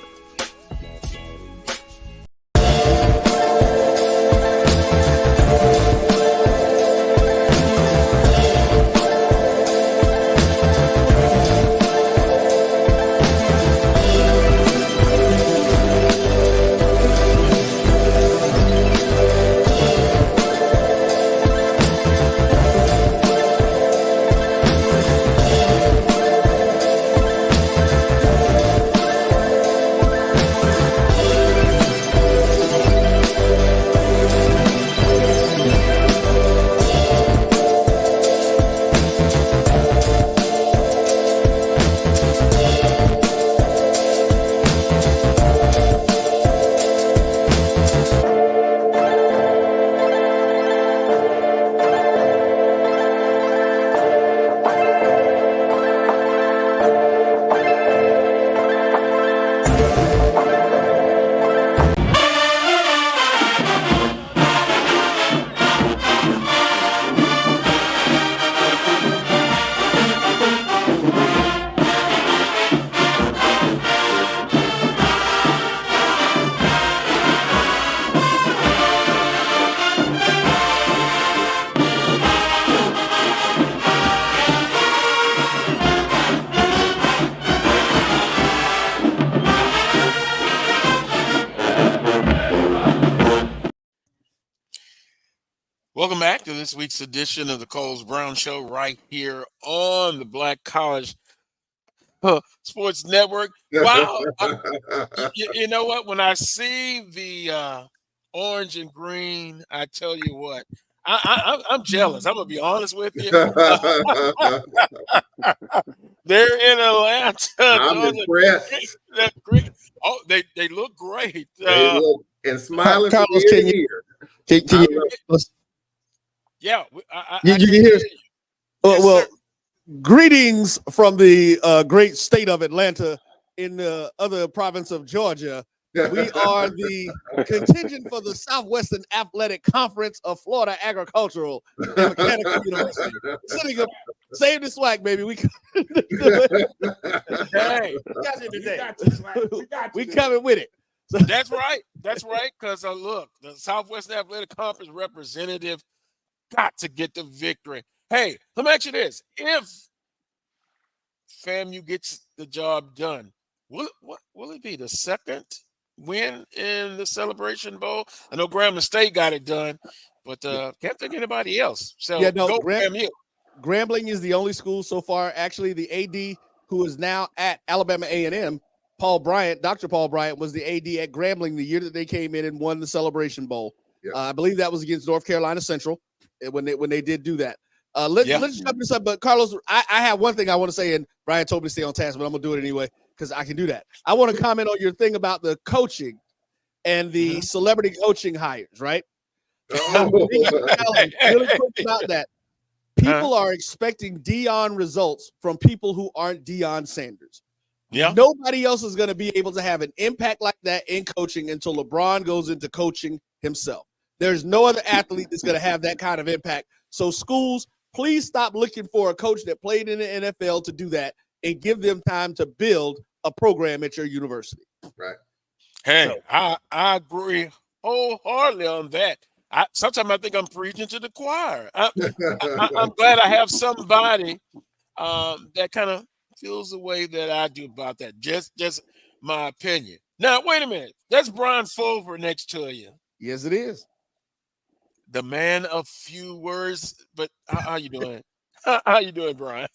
Welcome back to this week's edition of the Coles Brown Show right here on the Black College Sports Network. Wow. You know what? When I see the orange and green, I tell you what, I'm jealous. I'm going to be honest with you. They're in Atlanta. I'm impressed. Oh, they look great. They look and smiling from Carlos, ear to ear. Can you Yeah, you can hear. Well, greetings from the great state of Atlanta in the other province of Georgia. We are the contingent for the Southwestern Athletic Conference of Florida Agricultural and Mechanical University. Sitting up, save the SWAC, baby. We Hey, we coming with it. That's right. That's right. Because look, the Southwestern Athletic Conference representative got to get the victory. Hey, let me ask you this: if FAMU gets the job done, will it be the second win in the Celebration Bowl? I know Grambling State got it done, but can't think of anybody else. So yeah, no, go FAMU. Grambling is the only school so far. Actually, the AD who is now at Alabama A&M, Dr. Paul Bryant, was the AD at Grambling the year that they came in and won the Celebration Bowl. Yeah. I believe that was against North Carolina Central when they did do that. Let's jump this up. But Carlos, I have one thing I want to say, and Brian told me to stay on task, but I'm gonna do it anyway because I can do that. I want to comment on your thing about the coaching and the celebrity coaching hires, right? Really quick about that. People are expecting Deion results from people who aren't Deion Sanders. Yeah. Nobody else is going to be able to have an impact like that in coaching until LeBron goes into coaching himself. There's no other athlete that's going to have that kind of impact. So schools, please stop looking for a coach that played in the NFL to do that and give them time to build a program at your university. Right. Hey, I agree wholeheartedly on that. Sometimes I think I'm preaching to the choir. I'm glad I have somebody that kind of feels the way that I do about that. Just my opinion. Now, wait a minute. That's Brian Fulver next to you. Yes, it is. The man of few words. But how you doing? How you doing, Brian?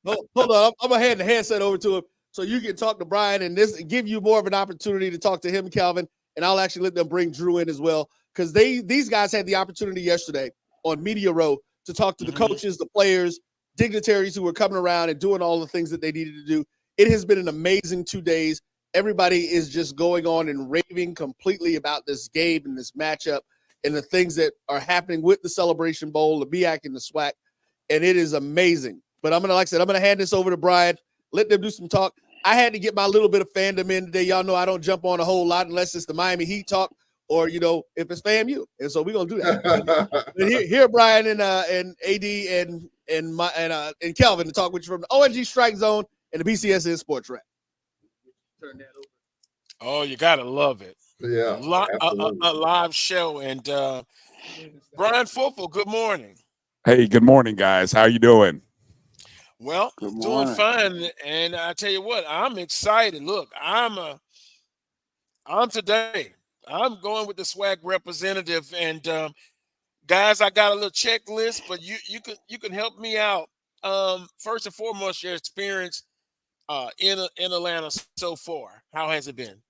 Hold on. I'm going to hand the headset over to him so you can talk to Brian and give you more of an opportunity to talk to him, Calvin, and I'll actually let them bring Drew in as well. Because these guys had the opportunity yesterday on Media Row to talk to the coaches, the players, dignitaries who were coming around and doing all the things that they needed to do. It has been an amazing 2 days. Everybody is just going on and raving completely about this game and this matchup and the things that are happening with the Celebration Bowl, the BIAC and the SWAC, and it is amazing. But I'm going to hand this over to Brian, let them do some talk. I had to get my little bit of fandom in today. Y'all know I don't jump on a whole lot unless it's the Miami Heat talk, or, if it's FAMU. And so we're going to do that. here, Brian and AD and Kelvin to talk with you from the ONG Strike Zone and the BCSN Sports Wrap. Turn that over. Oh, you got to love it. Yeah. A live show. And Brian Fulfel, good morning. Hey, good morning, guys. How you doing? Well, doing fine. And I tell you what, I'm excited. Look, I'm today. I'm going with the SWAC representative, and guys, I got a little checklist, but you can help me out. First and foremost, your experience in Atlanta so far. How has it been?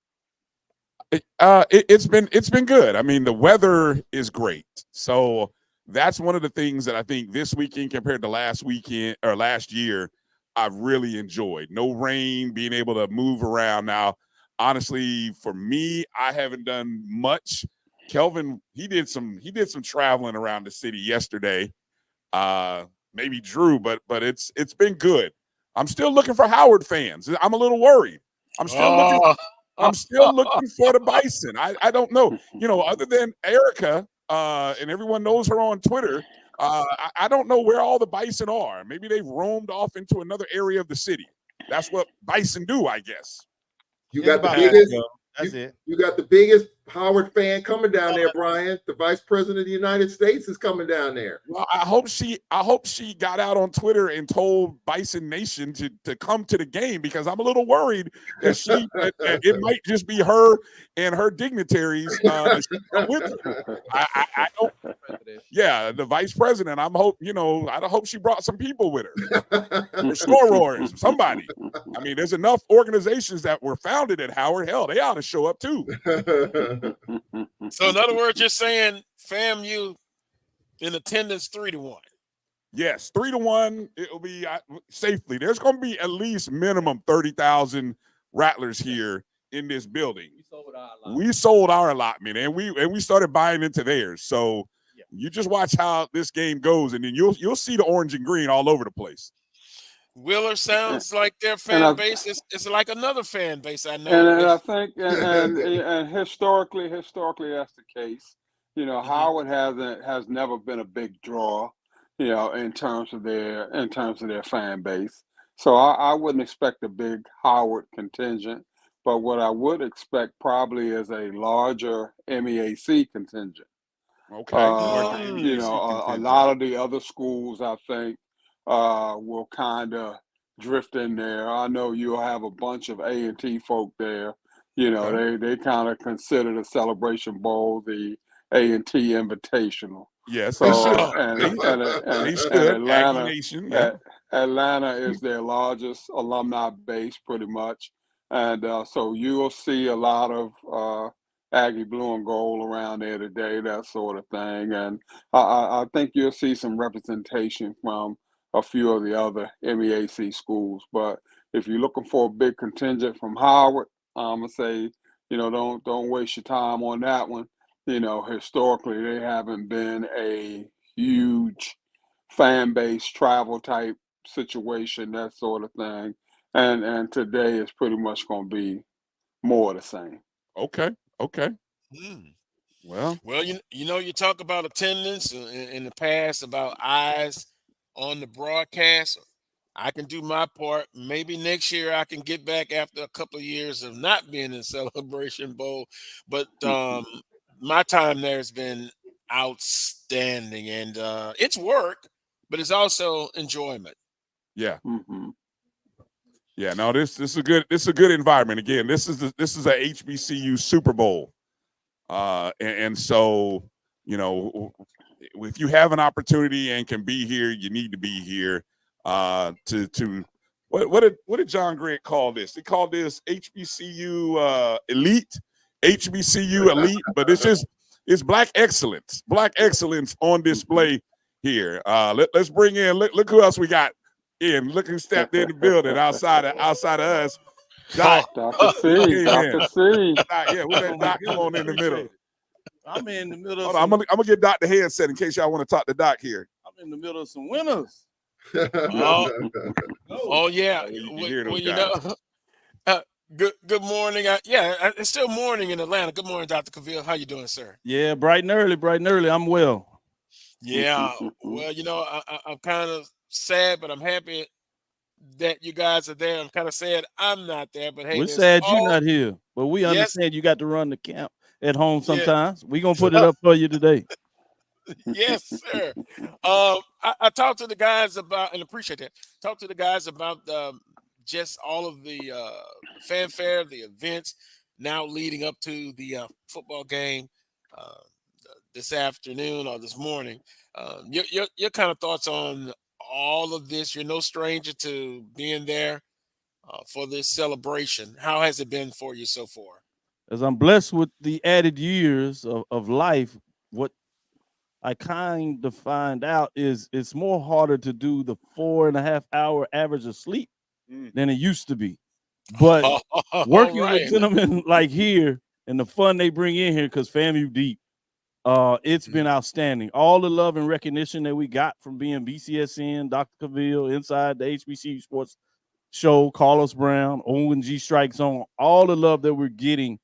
It's been good. I mean, the weather is great, so that's one of the things that I think this weekend compared to last weekend or last year, I've really enjoyed. No rain, being able to move around now. Honestly, for me, I haven't done much. Kelvin, he did some traveling around the city yesterday. Maybe Drew, but it's been good. I'm still looking for Howard fans. I'm a little worried. I'm still looking for the Bison. I don't know. Other than Erica, and everyone knows her on Twitter, I don't know where all the Bison are. Maybe they've roamed off into another area of the city. That's what Bison do, I guess. You got the biggest. That's it. You got the biggest Howard fan coming down there, Brian. The Vice President of the United States is coming down there. Well, I hope she got out on Twitter and told Bison Nation to come to the game, because I'm a little worried that it might just be her and her dignitaries with her. I don't. Yeah, the Vice President. I hope she brought some people with her. Or sorors, somebody. I mean, there's enough organizations that were founded at Howard. Hell, they ought to show up too. So in other words, you're saying FAMU in attendance 3-1. Yes, 3-1. It'll be safely. There's going to be at least minimum 30,000 Rattlers here in this building. We sold our allotment, and we started buying into theirs. So you just watch how this game goes, and then you'll see the orange and green all over the place. Wheeler sounds like their And fan base is like another fan base I know. and I think and historically that's the case. You know, Mhm. Howard has never been a big draw, you know, in terms of their fan base. So I wouldn't expect a big Howard contingent, but what I would expect probably is a larger MEAC contingent. Okay, larger You MEAC know, a contingent. lot of the other schools, I think, will kind of drift in there. I know you'll have a bunch of A&T folk there. You know, Okay. they kind of consider the Celebration Bowl the A&T Invitational. Yes, they So, should. They and should. Aggie Nation, yeah. Atlanta is their largest alumni base, pretty much. And so you'll see a lot of Aggie blue and gold around there today, that sort of thing. And I think you'll see some representation from a few of the other MEAC schools. But if you're looking for a big contingent from Howard, I'm gonna say, you know, don't waste your time on that one. You know, historically they haven't been a huge fan base travel type situation, that sort of thing. And today is pretty much gonna be more of the same. Okay. Okay. Hmm. Well, Well, you talk about attendance in the past, about eyes on the broadcast. I can do my part. Maybe next year I can get back after a couple of years of not being in Celebration Bowl. But my time there has been outstanding, and it's work, but it's also enjoyment. yeah. Mm-hmm. Yeah, no, this is a good environment. Again, this is a HBCU Super Bowl. And so, you know, if you have an opportunity and can be here, you need to be here. To what did John Grant call this? He called this HBCU elite, HBCU elite, but it's black excellence on display here. Let's bring in look who else we got in. Look who stepped in the building outside of us. Doc. Dr. C. Dr. C. Doc, yeah, who's that Doc? Come on in the middle. I'm in the middle of Hold on, I'm gonna get Doc the headset in case y'all want to talk to Doc here. I'm in the middle of some winners. Oh yeah. You hear those Well, you guys. know, good morning. It's still morning in Atlanta. Good morning, Dr. Cavill. How you doing, sir? Yeah, bright and early. I'm well. Yeah. Well, you know, I'm kind of sad, but I'm happy that you guys are there. I'm kind of sad I'm not there, but hey, We're sad you're not here, but we Yes. understand you got to run the camp at home sometimes. We're going to put it up for you today. Yes, sir. I talked to the guys about, and appreciate that. Talked to the guys about just all of the fanfare, the events now leading up to the football game this afternoon or this morning. Your kind of thoughts on all of this? You're no stranger to being there for this celebration. How has it been for you so far? As I'm blessed with the added years of life, what I kind of find out is it's more harder to do the 4.5 hour average of sleep than it used to be. But working with gentlemen like here and the fun they bring in here, because FAMU deep, it's been outstanding. All the love and recognition that we got from being BCSN, Dr. Cavill, inside the HBCU Sports Show, Carlos Brown, ONG Strike Zone, all the love that we're getting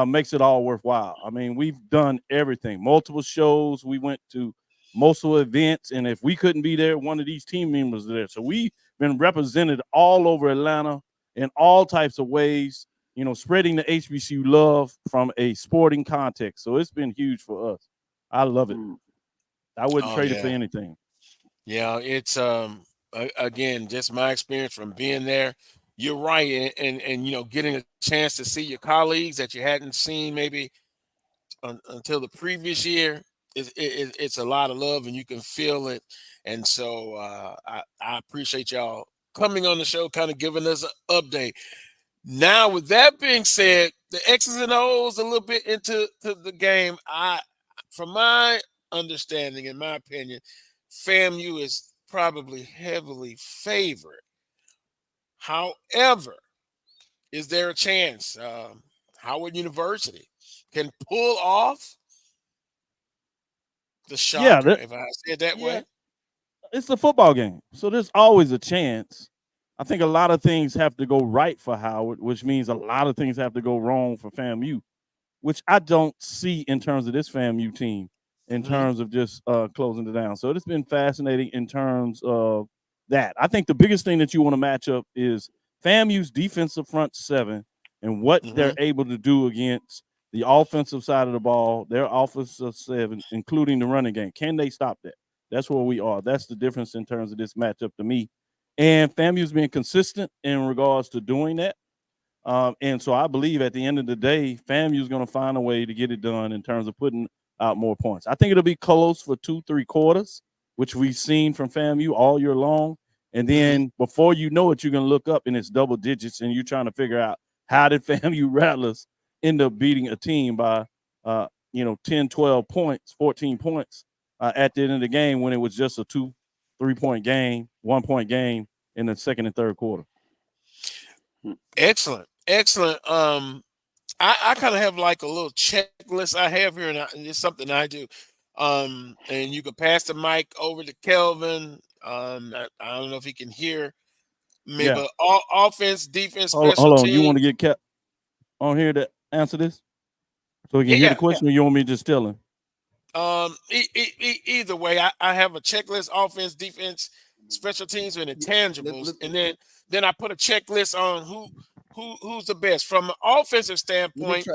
makes it all worthwhile. I mean, we've done everything, multiple shows. We went to multiple events, and if we couldn't be there, one of these team members was there. So we've been represented all over Atlanta in all types of ways, you know, spreading the HBCU love from a sporting context. So it's been huge for us. I love it. I wouldn't trade it for anything. Yeah, it's again, just my experience from being there. You're right, and you know, getting a chance to see your colleagues that you hadn't seen maybe until the previous year. It's a lot of love, and you can feel it. And so I appreciate y'all coming on the show, kind of giving us an update. Now, with that being said, the X's and O's a little bit into the game. From my understanding, in my opinion, FAMU is probably heavily favored. However, is there a chance Howard University can pull off the shocker, if I say it that way? It's a football game, so there's always a chance. I think a lot of things have to go right for Howard, which means a lot of things have to go wrong for FAMU, which I don't see in terms of this FAMU team, in terms of just closing it down. So it's been fascinating in terms of that. I think the biggest thing that you want to match up is FAMU's defensive front seven and what they're able to do against the offensive side of the ball, their offensive seven, including the running game. Can they stop that? That's where we are. That's the difference in terms of this matchup to me. And FAMU's been consistent in regards to doing that. And so I believe at the end of the day, FAMU is going to find a way to get it done in terms of putting out more points. I think it'll be close for 2-3 quarters, which we've seen from FAMU all year long. And then before you know it, you're going to look up and it's double digits and you're trying to figure out how did FAMU Rattlers end up beating a team by, 10, 12 points, 14 points at the end of the game when it was just a 2-3-point game, 1-point game in the second and third quarter. Excellent. I kind of have like a little checklist I have here, and it's something I do. And you can pass the mic over to Kelvin. I don't know if he can hear me, Yeah. but offense, defense, Hold special on. teams. You want to get kept on here to answer this? So we can hear the question, or you want me to just tell him? Either way, I have a checklist: offense, defense, special teams, and intangibles, and then I put a checklist on who's the best from an offensive standpoint.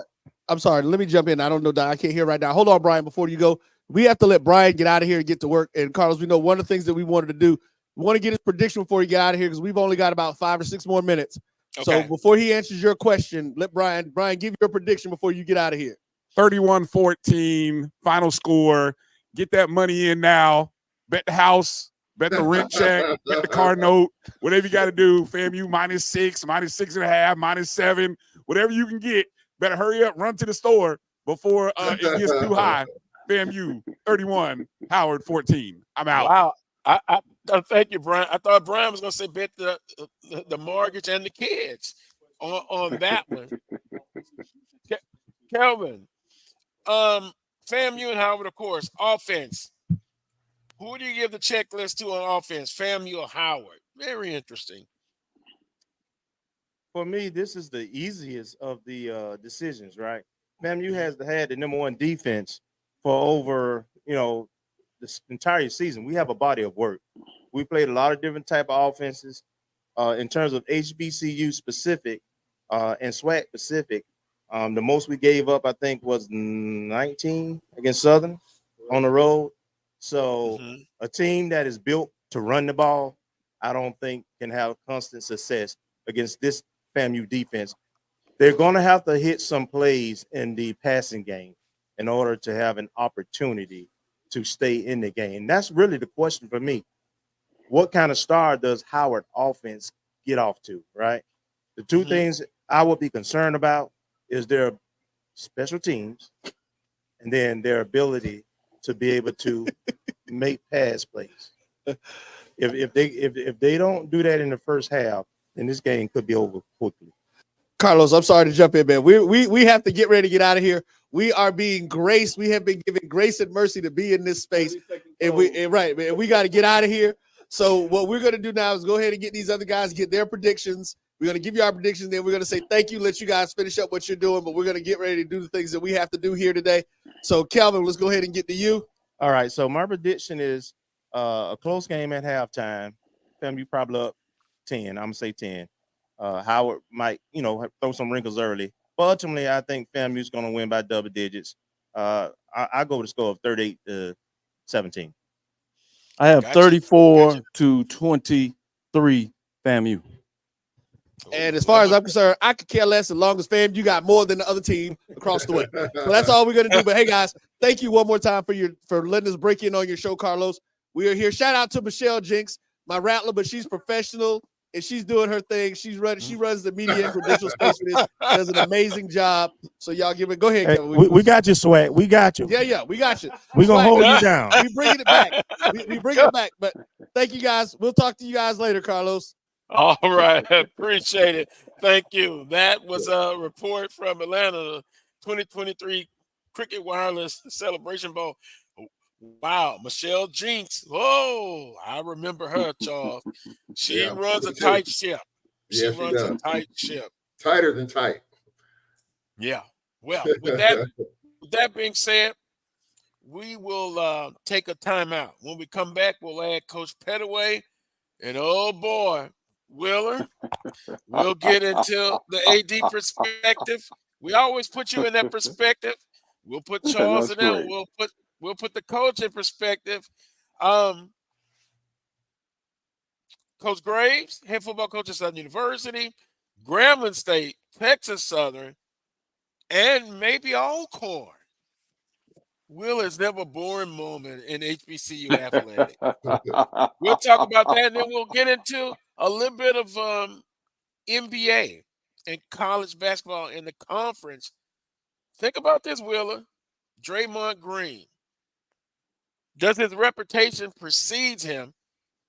I'm sorry. Let me jump in. I don't know. I can't hear right now. Hold on, Brian. Before you go, we have to let Brian get out of here and get to work. And Carlos, we know one of the things that we wanted to do. We want to get his prediction before you get out of here because we've only got about 5 or 6 more minutes. Okay. So before he answers your question, let Brian give your prediction before you get out of here. 31-14 final score. Get that money in now. Bet the house. Bet the rent check. Bet the car note. Whatever you got to do. FAMU -6, -6.5, -7. Whatever you can get. Better hurry up. Run to the store before it gets too high. FAMU 31, Howard 14. I'm out. Wow. I thank you, Brian. I thought Brian was going to say bet the mortgage and the kids on that one. Kelvin, FAMU and Howard, of course, offense. Who do you give the checklist to on offense, FAMU or Howard? Very interesting. For me, this is the easiest of the decisions, right? FAMU has had the number one defense for over, this entire season. We have a body of work. We played a lot of different type of offenses. In terms of HBCU specific and SWAC specific, the most we gave up, I think, was 19 against Southern on the road. So a team that is built to run the ball, I don't think can have constant success against this FAMU defense. They're going to have to hit some plays in the passing game in order to have an opportunity to stay in the game. That's really the question for me. What kind of star does Howard offense get off to, right? The two things I would be concerned about is their special teams and then their ability to be able to make pass plays. If they don't do that in the first half, then this game could be over quickly. Carlos, I'm sorry to jump in, man. We have to get ready to get out of here. We are being graced. We have been given grace and mercy to be in this space. And we got to get out of here. So what we're going to do now is go ahead and get these other guys, get their predictions. We're going to give you our predictions. Then we're going to say thank you, let you guys finish up what you're doing. But we're going to get ready to do the things that we have to do here today. So, Calvin, let's go ahead and get to you. All right. So my prediction is a close game at halftime. FAMU probably up 10. I'm going to say 10. Howard might, throw some wrinkles early. But ultimately, I think FAMU's going to win by double digits. I go with a score of 38-17. I have 34-23 FAMU. And as far as I'm concerned, I could care less as long as FAMU got more than the other team across the way. So that's all we're going to do. But, hey, guys, thank you one more time for letting us break in on your show, Carlos. We are here. Shout out to Michelle Jinks, my rattler, but she's professional. And she's doing her thing. She runs the media and credential space for this. Does an amazing job. So y'all give it. Go ahead, Kevin. We got you, SWAC. We got you. Yeah, we got you. We're gonna hold you down. We bringing it back. We bring it back. But thank you guys. We'll talk to you guys later, Carlos. All right, appreciate it. Thank you. That was a report from Atlanta, the 2023 Cricket Wireless Celebration Bowl. Wow, Michelle Jinks. Oh, I remember her, Charles. She Yeah, runs a me too. tight ship. She Yes, she runs a does. tight ship. Tighter than tight. Yeah. Well, with that being said, we will take a timeout. When we come back, we'll add Coach Pettaway. And oh boy, Wheeler, we'll get into the AD perspective. We always put you in that perspective. We'll put Charles That's in that. great. We'll put the coach in perspective. Coach Graves, head football coach at Southern University, Grambling State, Texas Southern, and maybe Alcorn. Wheeler's never boring moment in HBCU athletics. We'll talk about that, and then we'll get into a little bit of NBA and college basketball in the conference. Think about this, Wheeler. Draymond Green. Does his reputation precedes him,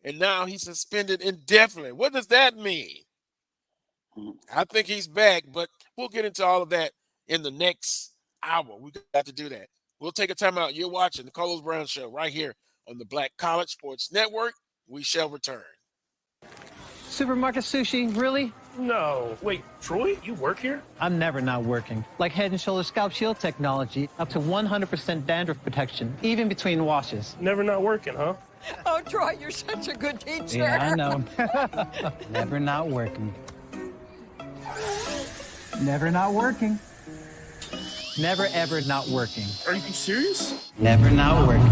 and now he's suspended indefinitely? What does that mean? I think he's back, but we'll get into all of that in the next hour. We got to do that. We'll take a time out. You're watching the Carlos Brown Show right here on the Black College Sports Network. We shall return. Supermarket sushi, really? No. Wait, Troy, you work here? I'm never not working. Like Head & Shoulders Scalp Shield technology, up to 100% dandruff protection, even between washes. Never not working, huh? Oh, Troy, you're such a good teacher. Yeah, I know. Never not working. Never not working. Never, ever not working. Are you serious? Never not working.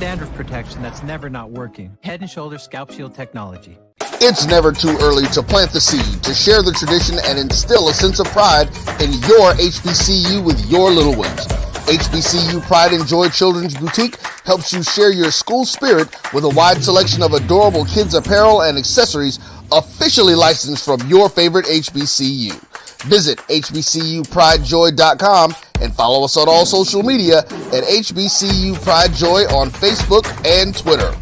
Dandruff protection that's never not working. Head & Shoulders Scalp Shield technology. It's never too early to plant the seed, to share the tradition, and instill a sense of pride in your HBCU with your little ones. HBCU Pride and Joy Children's Boutique helps you share your school spirit with a wide selection of adorable kids apparel and accessories officially licensed from your favorite HBCU. Visit hbcupridejoy.com and follow us on all social media at HBCU Pride Joy on Facebook and Twitter.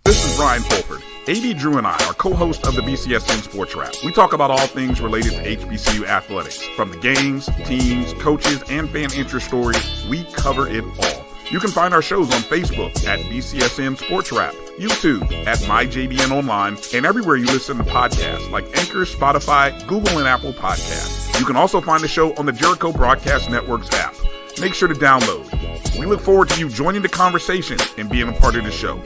This is Ryan Fulford. AD Drew and I are co-hosts of the BCSN Sports Wrap. We talk about all things related to HBCU athletics. From the games, teams, coaches, and fan interest stories, we cover it all. You can find our shows on Facebook at BCSN Sports Wrap, YouTube at MyJBN Online, and everywhere you listen to podcasts like Anchor, Spotify, Google, and Apple Podcasts. You can also find the show on the Jericho Broadcast Network's app. Make sure to download. We look forward to you joining the conversation and being a part of the show.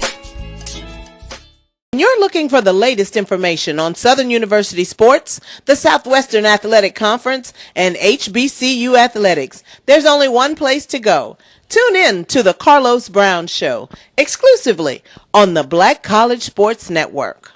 When you're looking for the latest information on Southern University sports, the Southwestern Athletic Conference, and HBCU athletics, there's only one place to go. Tune in to the Carlos Brown Show, exclusively on the Black College Sports Network.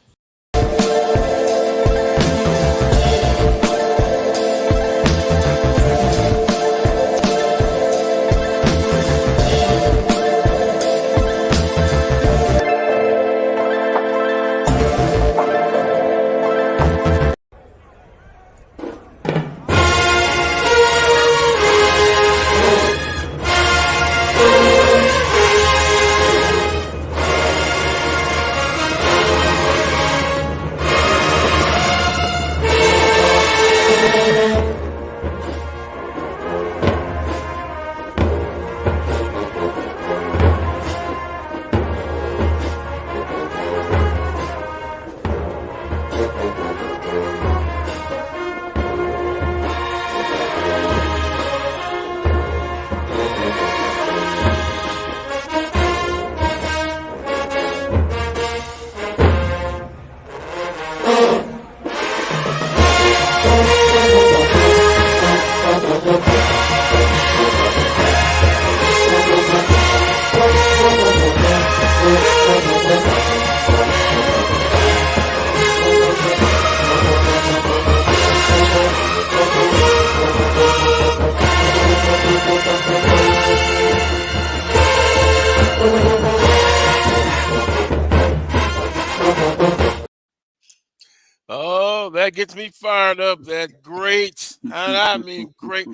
Oh, that gets me fired up. That great. And I mean, great.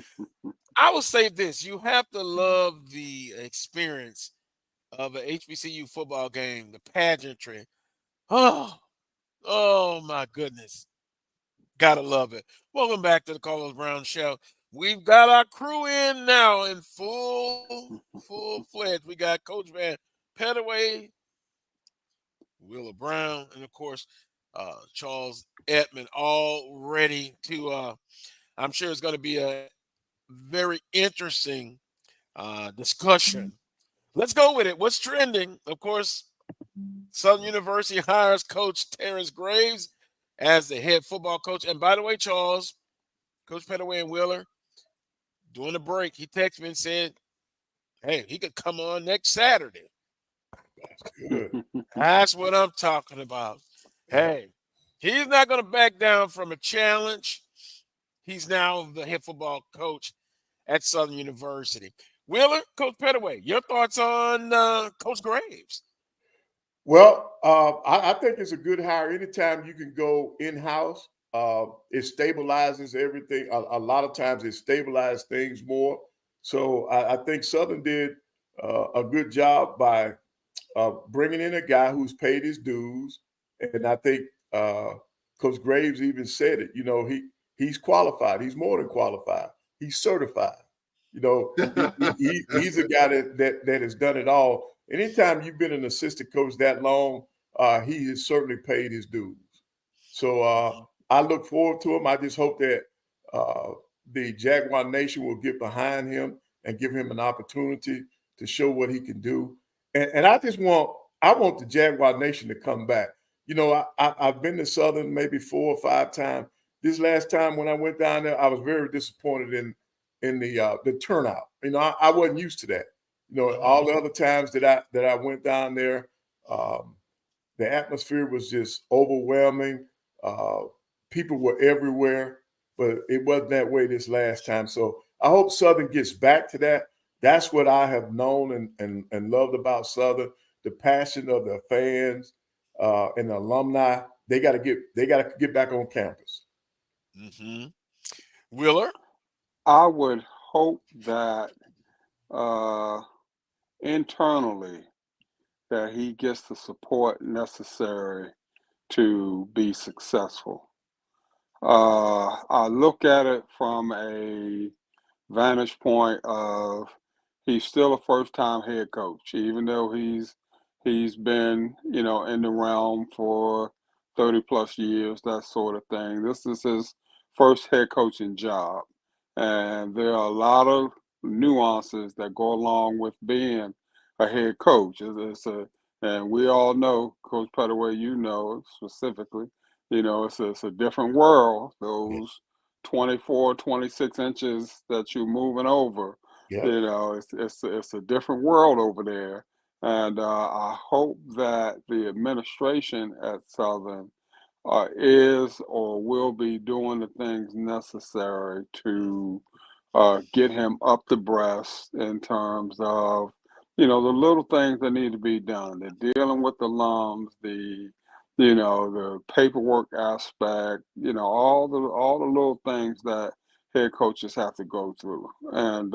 I will say this. You have to love the experience of an HBCU football game, the pageantry. Oh my goodness. Gotta love it. Welcome back to the Carlos Brown Show. We've got our crew in now in full fledged. We got Coach Van Pettaway, Willa Brown, and of course, Charles Edmonds, all ready to. I'm sure it's going to be a very interesting discussion. Let's go with it. What's trending? Of course, Southern University hires Coach Terrance Graves as the head football coach. And by the way, Charles, Coach Pettaway and Wheeler, during the break, he texted me and said, hey, he could come on next Saturday. That's what I'm talking about. Hey, he's not going to back down from a challenge. He's now the head football coach at Southern University. Wheeler, Coach Pettaway, your thoughts on Coach Graves? Well, I think it's a good hire. Anytime you can go in-house, it stabilizes everything. A lot of times it stabilizes things more. So I think Southern did a good job by bringing in a guy who's paid his dues. And I think Coach Graves even said it. You know, he's qualified. He's more than qualified. He's certified. You know, he's a guy that has done it all. Anytime you've been an assistant coach that long, he has certainly paid his dues. So I look forward to him. I just hope that the Jaguar Nation will get behind him and give him an opportunity to show what he can do. And I want the Jaguar Nation to come back. You know, I've been to Southern maybe 4 or 5 times. This last time when I went down there, I was very disappointed in the turnout. You know, I wasn't used to that. You know, all the other times that I went down there, the atmosphere was just overwhelming. People were everywhere, but it wasn't that way this last time. So I hope Southern gets back to that. That's what I have known and loved about Southern, the passion of the fans and the alumni. They got to get back on campus. Mm-hmm. Wheeler? I would hope that internally that he gets the support necessary to be successful. I look at it from a vantage point of he's still a first-time head coach, even though he's been, you know, in the realm for 30 plus years, that sort of thing. This is his first head coaching job. And there are a lot of nuances that go along with being a head coach. And we all know, Coach Pettaway, you know specifically, you know, it's a different world. Those 24, 26 inches that you're moving over, Yep. you know, it's a different world over there. And I hope that the administration at Southern is or will be doing the things necessary to get him up the breast in terms of, you know, the little things that need to be done. They're dealing with alums, you know, the paperwork aspect, you know, all the little things that head coaches have to go through. And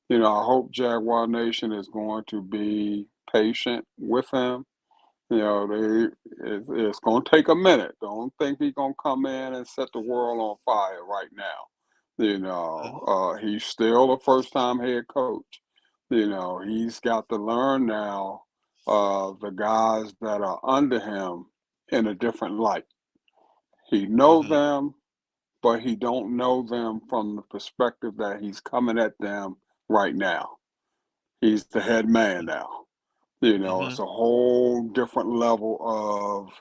you know, I hope Jaguar Nation is going to be patient with him. You know, it's going to take a minute. Don't think he's going to come in and set the world on fire right now. You know, he's still a first-time head coach. You know, he's got to learn now the guys that are under him in a different light. He knows them, but he don't know them from the perspective that he's coming at them right now. He's the head man now. You know, it's a whole different level of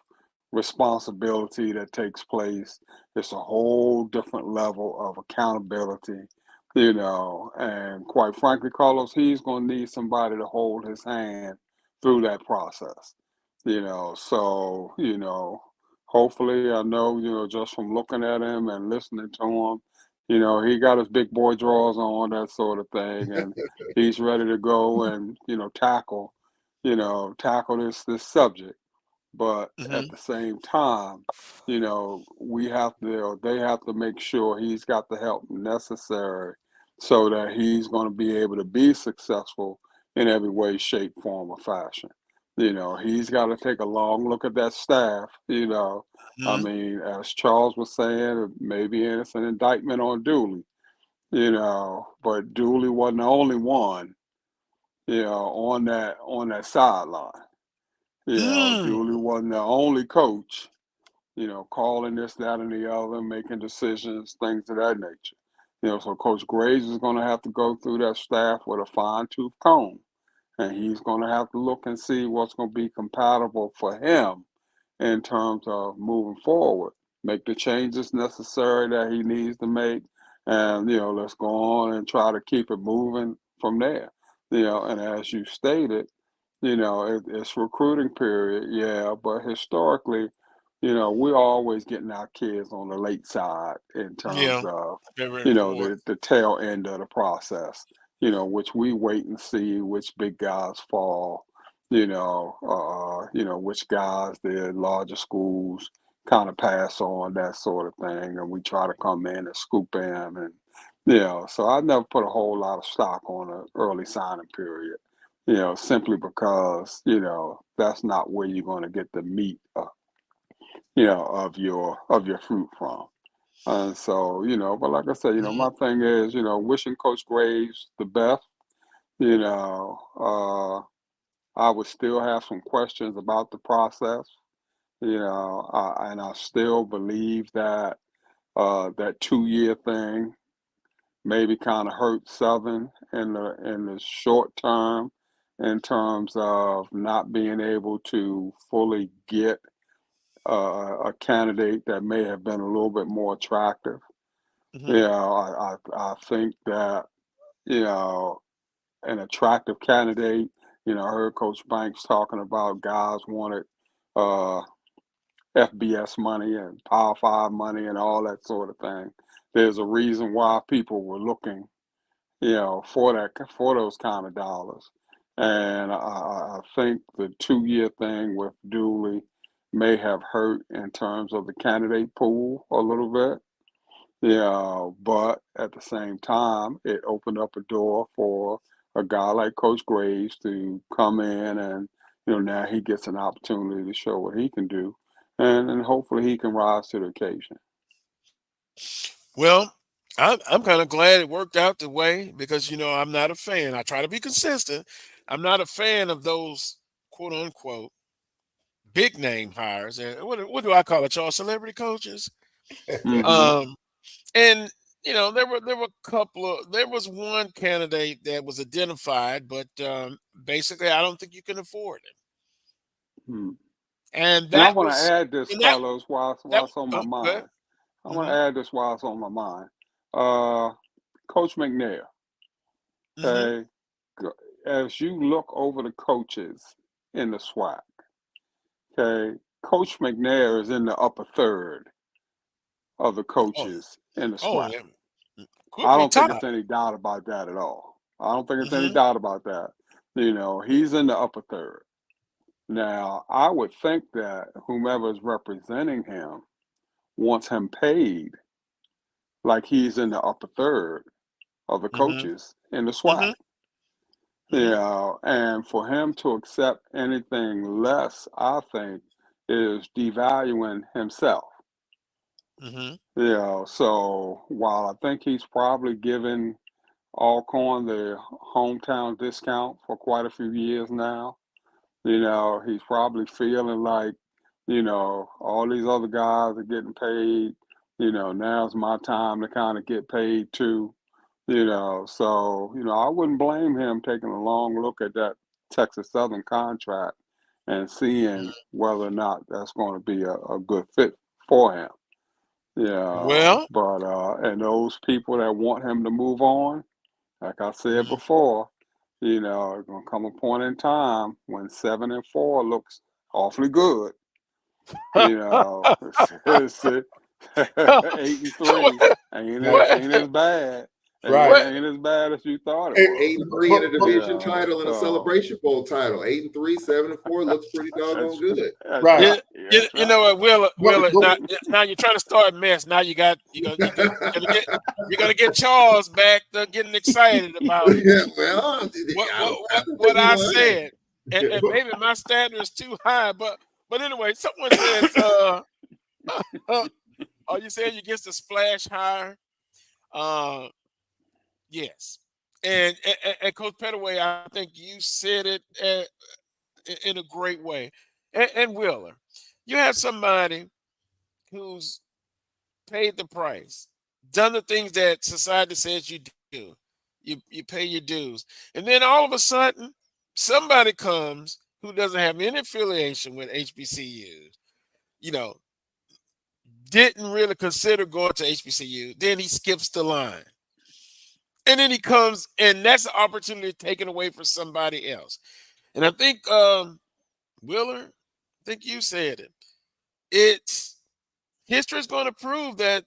responsibility that takes place. It's a whole different level of accountability, you know, and quite frankly, Carlos, he's going to need somebody to hold his hand through that process, you know. So, you know, hopefully, I know, you know, just from looking at him and listening to him, you know, he got his big boy drawers on, that sort of thing, and he's ready to go and, you know, tackle this subject. But at the same time, you know, they have to make sure he's got the help necessary so that he's going to be able to be successful in every way, shape, form, or fashion. You know, he's got to take a long look at that staff, you know. I mean, as Charles was saying, maybe it's an indictment on Dooley. but Dooley wasn't the only one, on that sideline. Dooley wasn't the only coach, calling this, that, and the other, making decisions, things of that nature. So Coach Graves is going to have to go through that staff with a fine-tooth comb, and he's going to have to look and see what's going to be compatible for him in terms of moving forward, make the changes necessary that he needs to make, and, let's go on and try to keep it moving from there. And as you stated, it's recruiting period, yeah, but historically, we're always getting our kids on the late side in terms of, the tail end of the process, which we wait and see which big guys fall, which guys the larger schools kind of pass on, that sort of thing. And we try to come in and scoop in. And, so I never put a whole lot of stock on an early signing period, simply because, that's not where you're going to get the meat of your fruit from. And so, but like I said, my thing is, wishing Coach Graves the best. I would still have some questions about the process, and I still believe that that 2-year thing maybe kind of hurt Southern in the short term, in terms of not being able to fully get a candidate that may have been a little bit more attractive. I think that, an attractive candidate, I heard Coach Banks talking about guys wanted FBS money and Power 5 money and all that sort of thing. There's a reason why people were looking, for those kind of dollars. And I think the 2-year thing with Dooley may have hurt in terms of the candidate pool a little bit. But at the same time, it opened up a door for a guy like Coach Graves to come in, and now he gets an opportunity to show what he can do, and hopefully he can rise to the occasion. Well, I'm kind of glad it worked out the way, because I'm not a fan. I try to be consistent. I'm not a fan of those quote unquote big name hires, and what do I call it, y'all? Celebrity coaches. And there were a couple of, there was one candidate that was identified, but basically I don't think you can afford it. And I want to add this, Carlos, while it's on my mind. I want to add this while it's on my mind. Coach McNair, okay, as you look over the coaches in the SWAC, okay, Coach McNair is in the upper third of the coaches in the SWAC. I don't think it's any doubt about that at all. I don't think it's any doubt about that. He's in the upper third. Now, I would think that whomever is representing him wants him paid like he's in the upper third of the coaches in the SWAC. And for him to accept anything less, I think, is devaluing himself. So while I think he's probably given Alcorn the hometown discount for quite a few years now, he's probably feeling like, all these other guys are getting paid, now's my time to kind of get paid too, so, I wouldn't blame him taking a long look at that Texas Southern contract and seeing whether or not that's going to be a good fit for him. But and those people that want him to move on, like I said before, it's gonna come a point in time when 7-4 looks awfully good. 8-3 ain't as bad. Ain't as bad as you thought it was. 8-3 in a division title and a Celebration Bowl title. 8-3, 7-4 looks pretty doggone good. Right. You know what, Will? Now you're trying to start a mess. Now you're gonna get Charles back getting excited about what I said, and maybe my standard is too high. But anyway, someone says, "Are you saying you get the splash higher?" Yes. And Coach Pettaway, I think you said it in a great way. And Wheeler, you have somebody who's paid the price, done the things that society says you do. You pay your dues. And then all of a sudden, somebody comes who doesn't have any affiliation with HBCUs, you know, didn't really consider going to HBCU. Then he skips the line. And then he comes, and that's the opportunity taken away from somebody else. And I think, Wheeler, I think you said it. It's history is going to prove that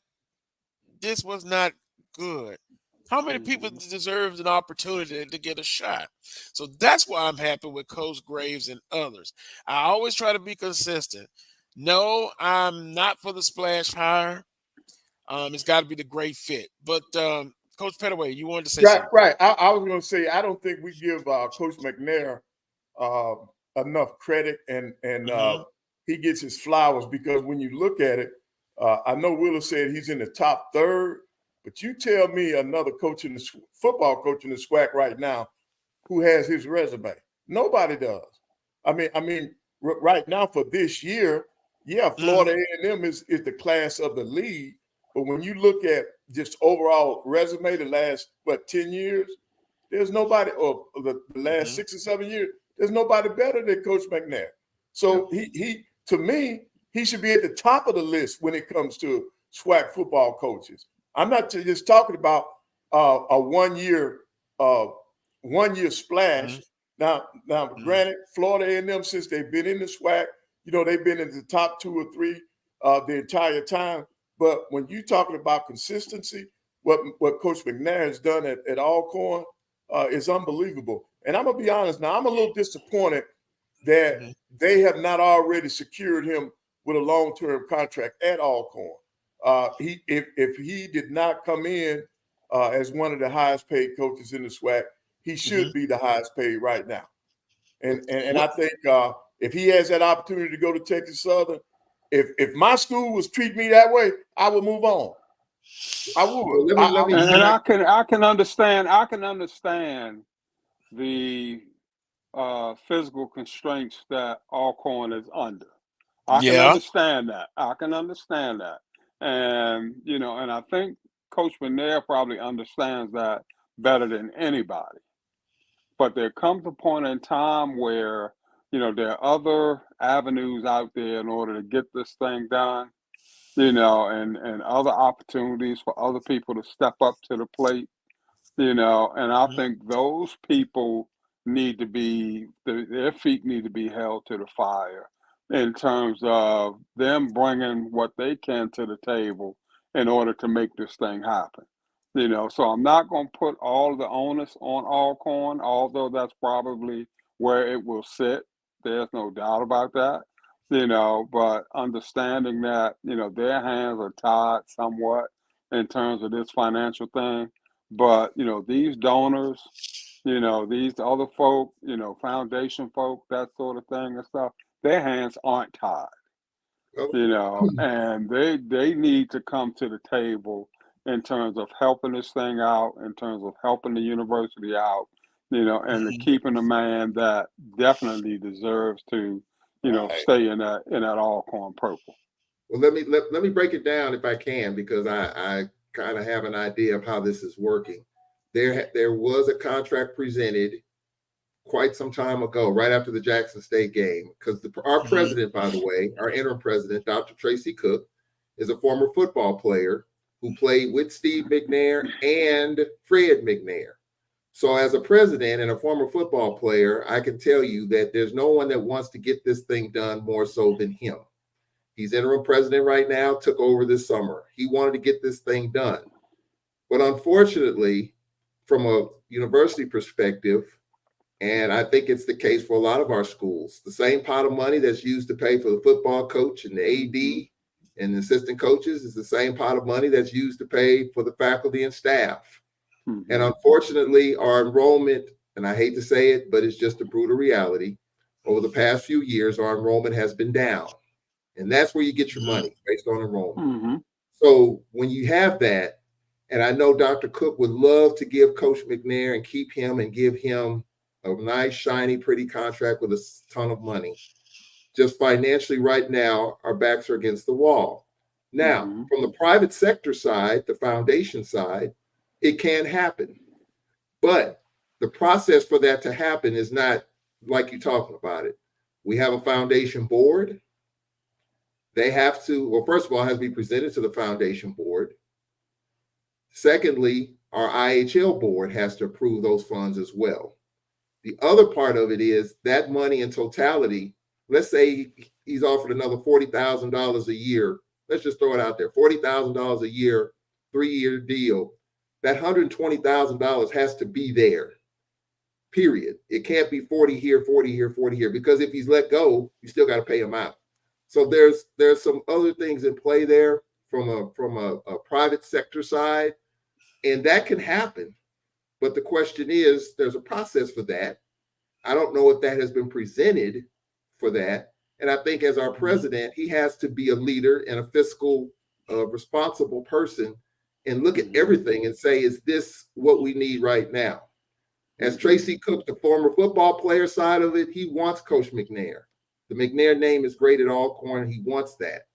this was not good. How many people deserve an opportunity to get a shot? So that's why I'm happy with Coach Graves and others. I always try to be consistent. No, I'm not for the splash hire. It's got to be the great fit. But Coach Pettaway, you wanted to say something. Right. I was going to say, I don't think we give Coach McNair enough credit, and he gets his flowers, because when you look at it, I know Wheeler said he's in the top third, but you tell me another coach in the football coach in the SWAC right now who has his resume. Nobody does. I mean, right now for this year, yeah, Florida A&M is the class of the league. But when you look at just overall resume, the last 10 years, there's nobody, or the last 6 or 7 years, there's nobody better than Coach McNair. So he to me, he should be at the top of the list when it comes to SWAC football coaches. I'm not just talking about a one-year splash. Now, granted, Florida A&M, since they've been in the SWAC, they've been in the top 2 or 3 the entire time. But when you're talking about consistency, what Coach McNair has done at Alcorn is unbelievable. And I'm going to be honest now, I'm a little disappointed that they have not already secured him with a long-term contract at Alcorn. If he did not come in as one of the highest paid coaches in the SWAC, he should be the highest paid right now. And I think if he has that opportunity to go to Texas Southern, if my school was treating me that way, I would move on. I would. I can understand. I can understand the physical constraints that Alcorn is under. I can understand that. And and I think Coach McNair probably understands that better than anybody. But there comes a point in time where there are other avenues out there in order to get this thing done, and other opportunities for other people to step up to the plate, and I think those people need to be, their feet need to be held to the fire in terms of them bringing what they can to the table in order to make this thing happen. So I'm not going to put all the onus on Alcorn, although that's probably where it will sit. There's no doubt about that, but understanding that, their hands are tied somewhat in terms of this financial thing. But, these donors, these other folk, foundation folk, that sort of thing and stuff, their hands aren't tied, and they need to come to the table in terms of helping this thing out, in terms of helping the university out, and keeping a man that definitely deserves to, stay in that Alcorn purple. Well, let me break it down if I can, because I kind of have an idea of how this is working. There was a contract presented quite some time ago, right after the Jackson State game, because our president, by the way, our interim president, Dr. Tracy Cook, is a former football player who played with Steve McNair and Fred McNair. So as a president and a former football player, I can tell you that there's no one that wants to get this thing done more so than him. He's interim president right now, took over this summer. He wanted to get this thing done. But unfortunately, from a university perspective, and I think it's the case for a lot of our schools, the same pot of money that's used to pay for the football coach and the AD and the assistant coaches is the same pot of money that's used to pay for the faculty and staff. And unfortunately, our enrollment, and I hate to say it, but it's just a brutal reality, over the past few years, our enrollment has been down. And that's where you get your money, based on enrollment. So when you have that, And I know Dr. Cook would love to give Coach McNair and keep him and give him a nice, shiny, pretty contract with a ton of money. Just financially right now, our backs are against the wall. Now, from the private sector side, the foundation side, it can happen. But the process for that to happen is not like you're talking about it. We have a foundation board. They have to, well, first of all, it has to be presented to the foundation board. Secondly, our IHL board has to approve those funds as well. The other part of it is that money in totality, let's say he's offered another $40,000 a year. Let's just throw it out there, $40,000 a year, 3-year deal. That $120,000 has to be there, period. It can't be 40 here, 40 here, 40 here, because if he's let go, you still got to pay him out. So there's some other things in play there from a private sector side, and that can happen. But the question is, there's a process for that. I don't know if that has been presented for that. And I think as our president, he has to be a leader and a fiscal responsible person and look at everything and say, is this what we need right now? As Tracy Cook, the former football player side of it, he wants Coach McNair. The McNair name is great at Alcorn. He wants that.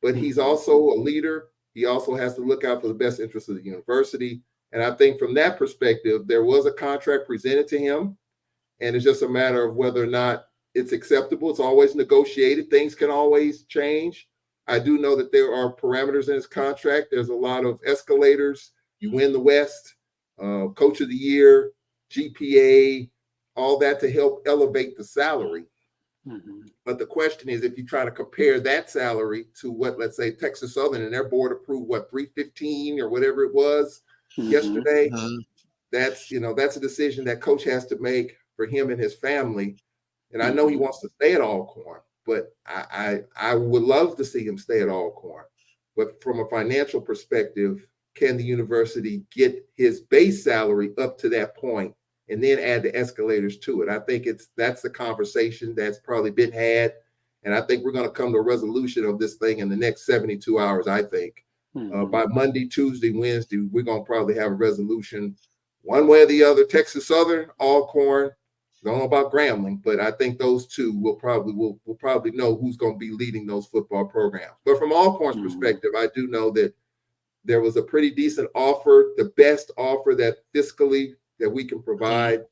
But he's also a leader. He also has to look out for the best interests of the university. And I think from that perspective, there was a contract presented to him. And it's just a matter of whether or not it's acceptable. It's always negotiated. Things can always change. I do know that there are parameters in his contract. There's a lot of escalators. You win the West, Coach of the Year, GPA, all that to help elevate the salary. But the question is, if you try to compare that salary to what, let's say, Texas Southern and their board approved, what, 315 or whatever it was yesterday, that's a decision that coach has to make for him and his family. And I know he wants to stay at Alcorn, but I would love to see him stay at Alcorn. But from a financial perspective, can the university get his base salary up to that point and then add the escalators to it? I think that's the conversation that's probably been had. And I think we're going to come to a resolution of this thing in the next 72 hours, I think. By Monday, Tuesday, Wednesday, we're going to probably have a resolution one way or the other. Texas Southern, Alcorn, don't know about Grambling, but I think those two will probably know who's going to be leading those football programs. But from Alcorn's perspective, I do know that there was a pretty decent offer, the best offer that fiscally that we can provide.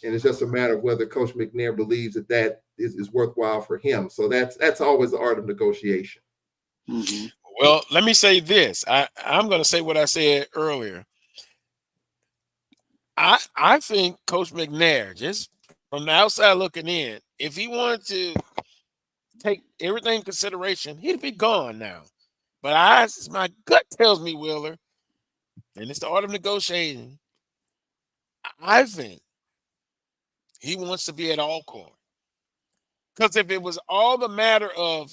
And it's just a matter of whether Coach McNair believes that is worthwhile for him. So that's always the art of negotiation. Well, let me say this. I'm going to say what I said earlier. I think Coach McNair, just from the outside looking in, if he wanted to take everything in consideration, he'd be gone now. But my gut tells me, Wheeler, and it's the art of negotiating, I think he wants to be at Alcorn. Because if it was all the matter of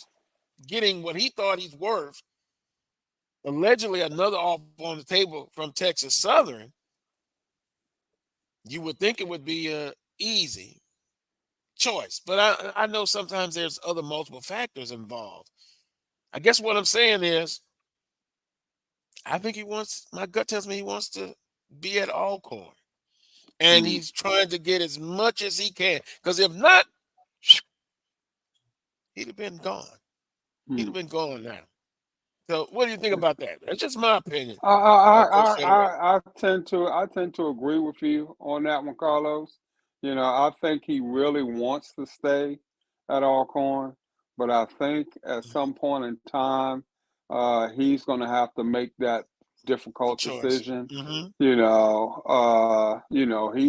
getting what he thought he's worth, allegedly another offer on the table from Texas Southern, you would think it would be an easy choice. But I know sometimes there's other multiple factors involved. I guess what I'm saying is, I think my gut tells me he wants to be at Alcorn. And he's trying to get as much as he can. Because if not, he'd have been gone. He'd have been gone now. So what do you think about that? That's just my opinion. I tend to agree with you on that one, Carlos. I think he really wants to stay at Alcorn, but I think at some point in time, he's going to have to make that difficult decision. He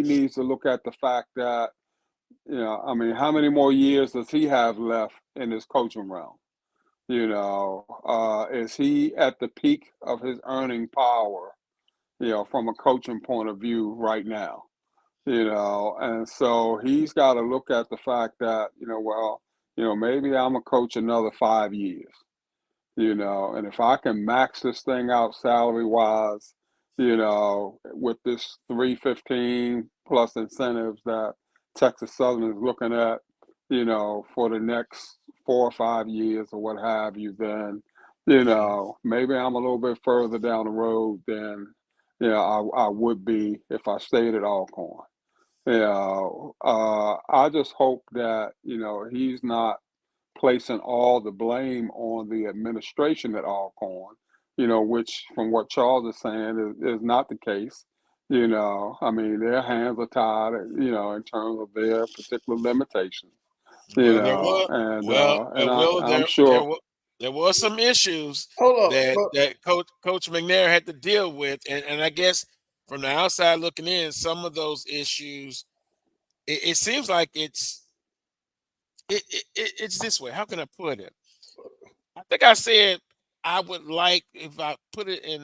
needs to look at the fact that, how many more years does he have left in his coaching realm? Is he at the peak of his earning power, from a coaching point of view right now? And so he's got to look at the fact that, maybe I'm a coach another 5 years, and if I can max this thing out salary wise, with this 315 plus incentives that Texas Southern is looking at, for the next 4 or 5 years or what have you, then, maybe I'm a little bit further down the road than yeah, I would be if I stayed at Alcorn. Yeah, I just hope that, he's not placing all the blame on the administration at Alcorn, which from what Charles is saying is not the case. I mean, their hands are tied, in terms of their particular limitations, Well, there was and I'm there sure. was there was some issues Hold up, that Coach McNair had to deal with, and I guess from the outside looking in, some of those issues, it seems like it's this way. How can I put it? I think I said I would like, if I put it in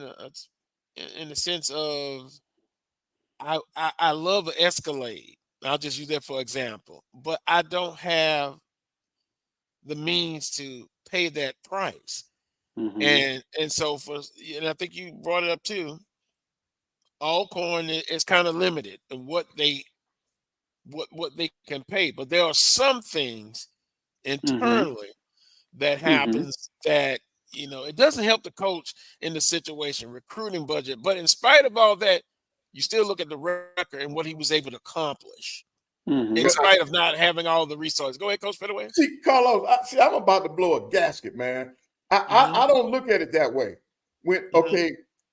the sense of I love an Escalade. I'll just use that for example, but I don't have the means to pay that price. Mm-hmm. And so and I think you brought it up too. Alcorn is kind of limited in what they can pay, but there are some things Mm-hmm. internally that Mm-hmm. happens that it doesn't help the coach in the situation, recruiting budget. But in spite of all that, you still look at the record and what he was able to accomplish in Mm-hmm. spite of not having all the resources. Go ahead, Coach Pettaway. See, Carlos, I'm about to blow a gasket, man. I don't look at it that way.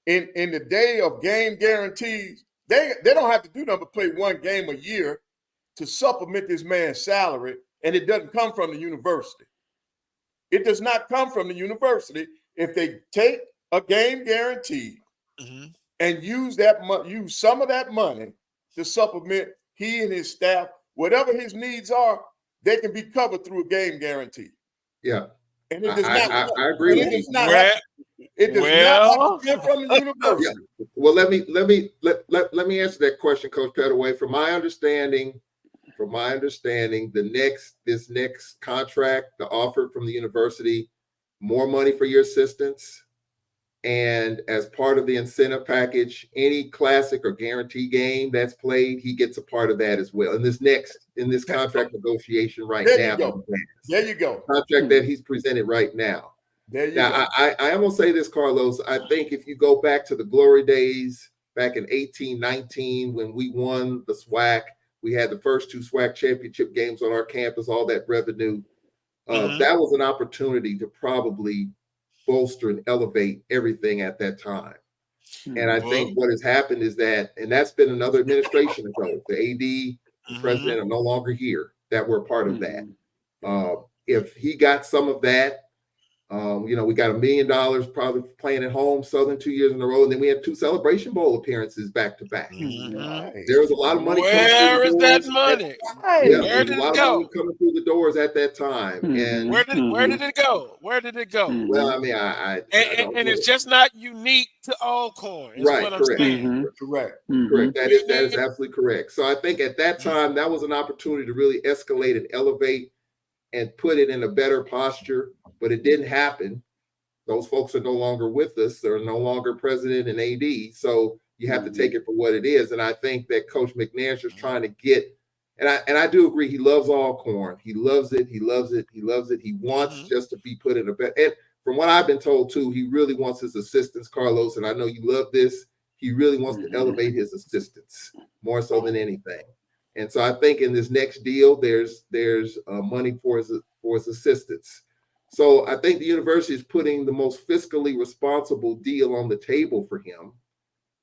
In the day of game guarantees, they don't have to do nothing but play one game a year to supplement this man's salary, and it doesn't come from the university. It does not come from the university if they take a game guarantee and use some of that money to supplement he and his staff, whatever his needs are, they can be covered through a game guarantee. Yeah. And it does I agree with you. It does not have to come from the university. Yeah. Well, let me answer that question, Coach Pettaway. From my understanding, this next contract, the offer from the university, more money for your assistants, and as part of the incentive package, any classic or guarantee game that's played, he gets a part of that as well. In this contract negotiation right now, there you go. Contract that he's presented right now. There you go. I am gonna say this, Carlos. I think if you go back to the glory days back in 1819 when we won the SWAC, we had the first two SWAC championship games on our campus, all that revenue. That was an opportunity to probably bolster and elevate everything at that time. And I think what has happened is that, and that's been another administration ago, the AD, the president are no longer here that were part of that. If he got some of that, we got $1 million probably playing at home, Southern 2 years in a row, and then we had 2 Celebration Bowl appearances back to back. There was a lot of money. Where is that money? Where did it go? Coming through the doors at that time, and where did it go? Where did it go? Well, I mean, I and it's just not unique to Alcorn. Is right? What I'm saying. Correct. Correct. That is absolutely correct. So I think at that time that was an opportunity to really escalate and elevate and put it in a better posture. But it didn't happen. Those folks are no longer with us. They're no longer president and AD. So you have to take it for what it is. And I think that Coach McNair is just trying to get, and I do agree, he loves Alcorn. He loves it. He loves it. He loves it. He wants just to be put in a better. And from what I've been told too, he really wants his assistants, Carlos. And I know you love this. He really wants to elevate his assistants more so than anything. And so I think in this next deal, there's money for his assistants. So I think the university is putting the most fiscally responsible deal on the table for him.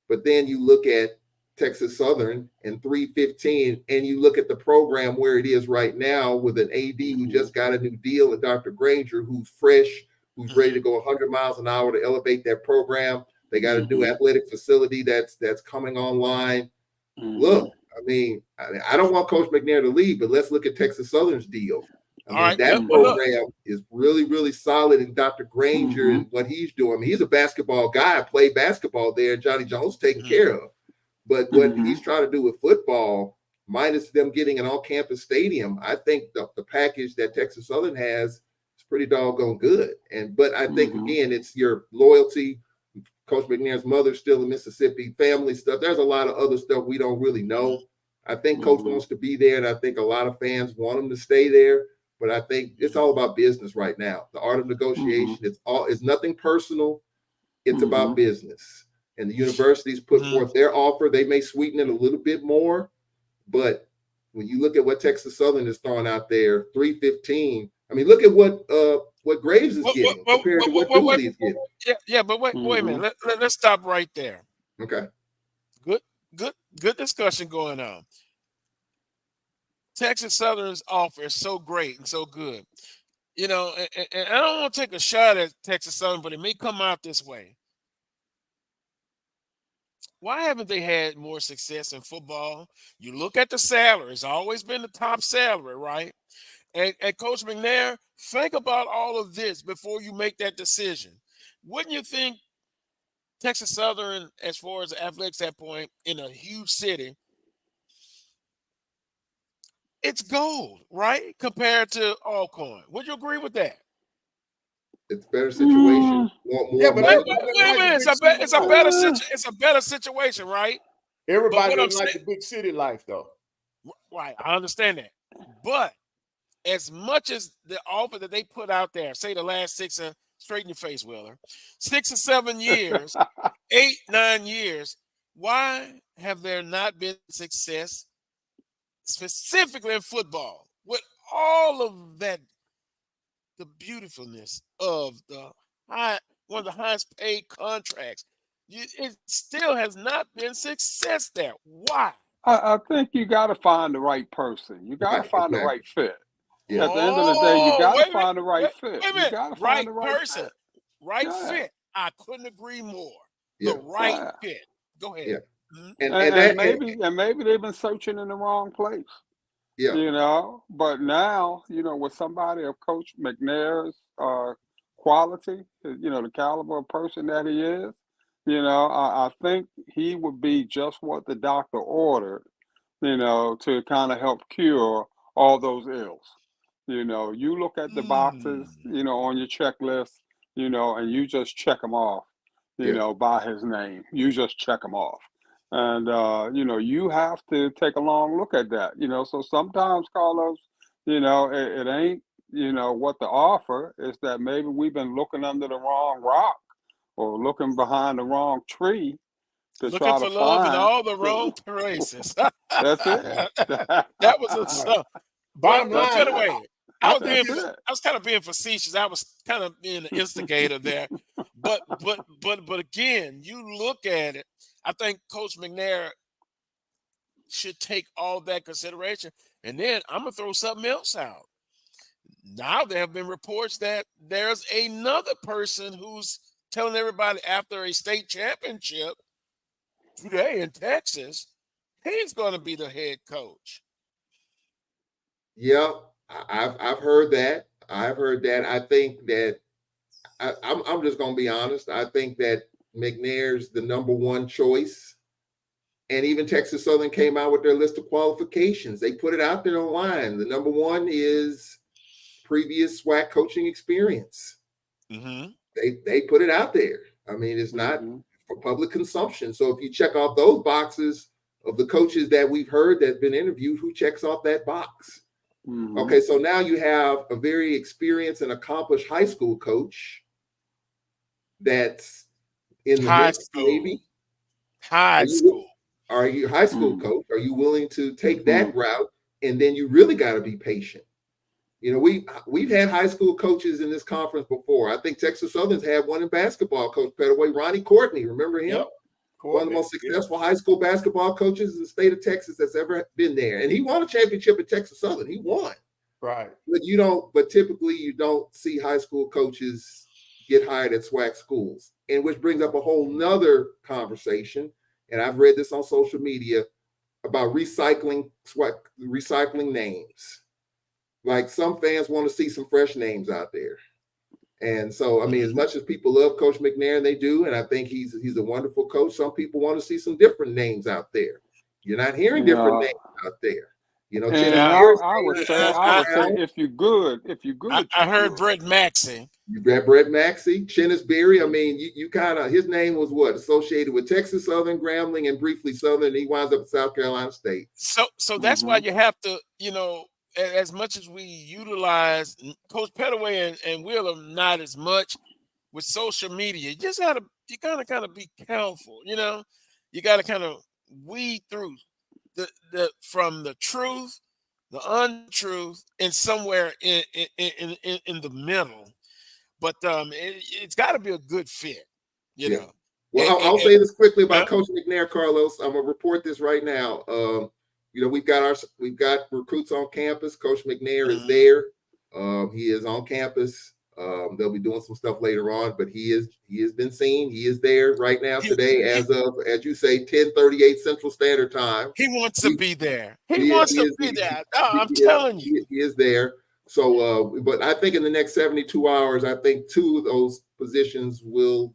But then you look at Texas Southern and 315, and you look at the program where it is right now with an AD who just got a new deal, and Dr. Granger, who's fresh, who's ready to go 100 miles an hour to elevate that program. They got a new athletic facility that's coming online. Look, I mean, I don't want Coach McNair to leave, but let's look at Texas Southern's deal. That program is really, really solid. And Dr. Granger and what he's doing, I mean, he's a basketball guy. I played basketball there. Johnny Jones taken care of. But what he's trying to do with football, minus them getting an all-campus stadium, I think the package that Texas Southern has is pretty doggone good. But I think, again, it's your loyalty. Coach McNair's mother's still in Mississippi, family stuff. There's a lot of other stuff we don't really know. I think Coach wants to be there, and I think a lot of fans want him to stay there. But I think it's all about business right now. The art of negotiation, it's nothing personal. It's about business. and the universities put forth their offer. They may sweeten it a little bit more, but when you look at what Texas Southern is throwing out there, $315. I mean, look at what Graves is getting compared to what Dooley is getting. Yeah, but wait a minute. Let's stop right there. Okay. Good discussion going on. Texas Southern's offer is so great and so good. You know, and I don't want to take a shot at Texas Southern, but it may come out this way. Why haven't they had more success in football? You look at the salary. It's always been the top salary, right? And Coach McNair, think about all of this before you make that decision. Wouldn't you think Texas Southern, as far as the athletic standpoint, in a huge city, it's gold, right? Compared to Alcorn. Would you agree with that? It's a better situation. Wait a minute. It's a better situation, right? Everybody doesn't like the big city life, though. Right, I understand that. But as much as the offer that they put out there, say the last 6 straighten your face, Wheeler, 6 or 7 years, 8, 9 years, why have there not been success specifically in football with all of that, the beautifulness of one of the highest paid contracts? It still has not been success there. Why? I think you got to find the right person. You got to find the right fit. Yeah. At the end of the day, you got to find the right fit. Wait a minute. You got to Right find the right person. fit. Right fit. I couldn't agree more. Yeah. The right fit. Go ahead. Yeah. And maybe they've been searching in the wrong place. Yeah. You know, but now, you know, with somebody of Coach McNair's quality, you know, the caliber of person that he is, you know, I think he would be just what the doctor ordered, you know, to kind of help cure all those ills. You know, you look at the boxes, you know, on your checklist, you know, and you just check them off, you know, by his name. You just check them off. And, you know, you have to take a long look at that, you know. So sometimes, Carlos, you know, it ain't, you know, what the offer is, that maybe we've been looking under the wrong rock or looking behind the wrong tree to Looking try for to love in find. all the wrong places. That's it. That was a song. Bottom But line, anyway, I That's it. was kind of being facetious. I was kind of being an instigator there. But again, you look at it, I think Coach McNair should take all that consideration. And then I'm gonna throw something else out. Now there have been reports that there's another person who's telling everybody after a state championship today in Texas, he's going to be the head coach. Yeah, I've heard that. I've heard that. I think that I'm just going to be honest. I think that McNair's the number one choice. And even Texas Southern came out with their list of qualifications. They put it out there online. The number one is previous SWAC coaching experience. They put it out there. I mean, it's not for public consumption. So if you check off those boxes of the coaches that we've heard that have been interviewed, who checks off that box? Okay, so now you have a very experienced and accomplished high school coach that's in the mix, maybe. High school. Are you high school coach? Are you willing to take that route? And then you really got to be patient. You know, we've had high school coaches in this conference before. I think Texas Southern's had one in basketball, Coach Petaway, Ronnie Courtney. Remember him? Yep. One of the most successful high school basketball coaches in the state of Texas that's ever been there. And he won a championship at Texas Southern. He won. Right. But typically you don't see high school coaches get hired at SWAC schools. And which brings up a whole nother conversation. And I've read this on social media about recycling names. Like, some fans want to see some fresh names out there. And so, I mean, as much as people love Coach McNair, and they do, and I think he's a wonderful coach, some people want to see some different names out there. You're not hearing different names out there. You know, I would say if you're good. I heard Brett Maxey. You got Brett Maxey, Chennis Berry. I mean, you kind of, his name was associated with Texas Southern, Grambling, and briefly Southern, and he winds up at South Carolina State. So that's why you have to, you know, as much as we utilize Coach Petaway and Wheeler, not as much with social media. You just got to you gotta kind of be careful. You gotta kind of weed through the from the truth, the untruth, and somewhere in the middle. But it's got to be a good fit. You Yeah. know. Well, And, I'll say this quickly about huh? Coach McNair, Carlos. I'm gonna report this right now. We've got recruits on campus. Coach McNair is there. He is on campus. They'll be doing some stuff later on, but he has been seen. He is there right now today, as you say, 10:38 Central Standard Time. He wants to be there. He He wants to is, be there. I'm telling you. he is there. So, but I think in the next 72 hours, I think 2 of those positions will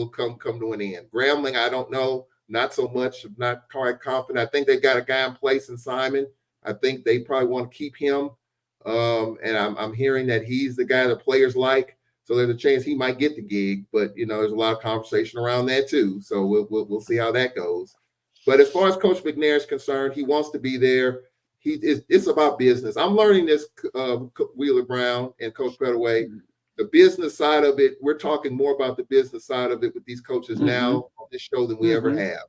come to an end. Grambling, I don't know, not so much. I'm not quite confident. I think they got a guy in place in Simon. I think they probably want to keep him. And I'm hearing that he's the guy the players like. So there's a chance he might get the gig, but there's a lot of conversation around that too. So we'll see how that goes. But as far as Coach McNair is concerned, he wants to be there. It's about business. I'm learning this, Wheeler Brown and Coach Pettaway. The business side of it, we're talking more about the business side of it with these coaches now on this show than we ever have.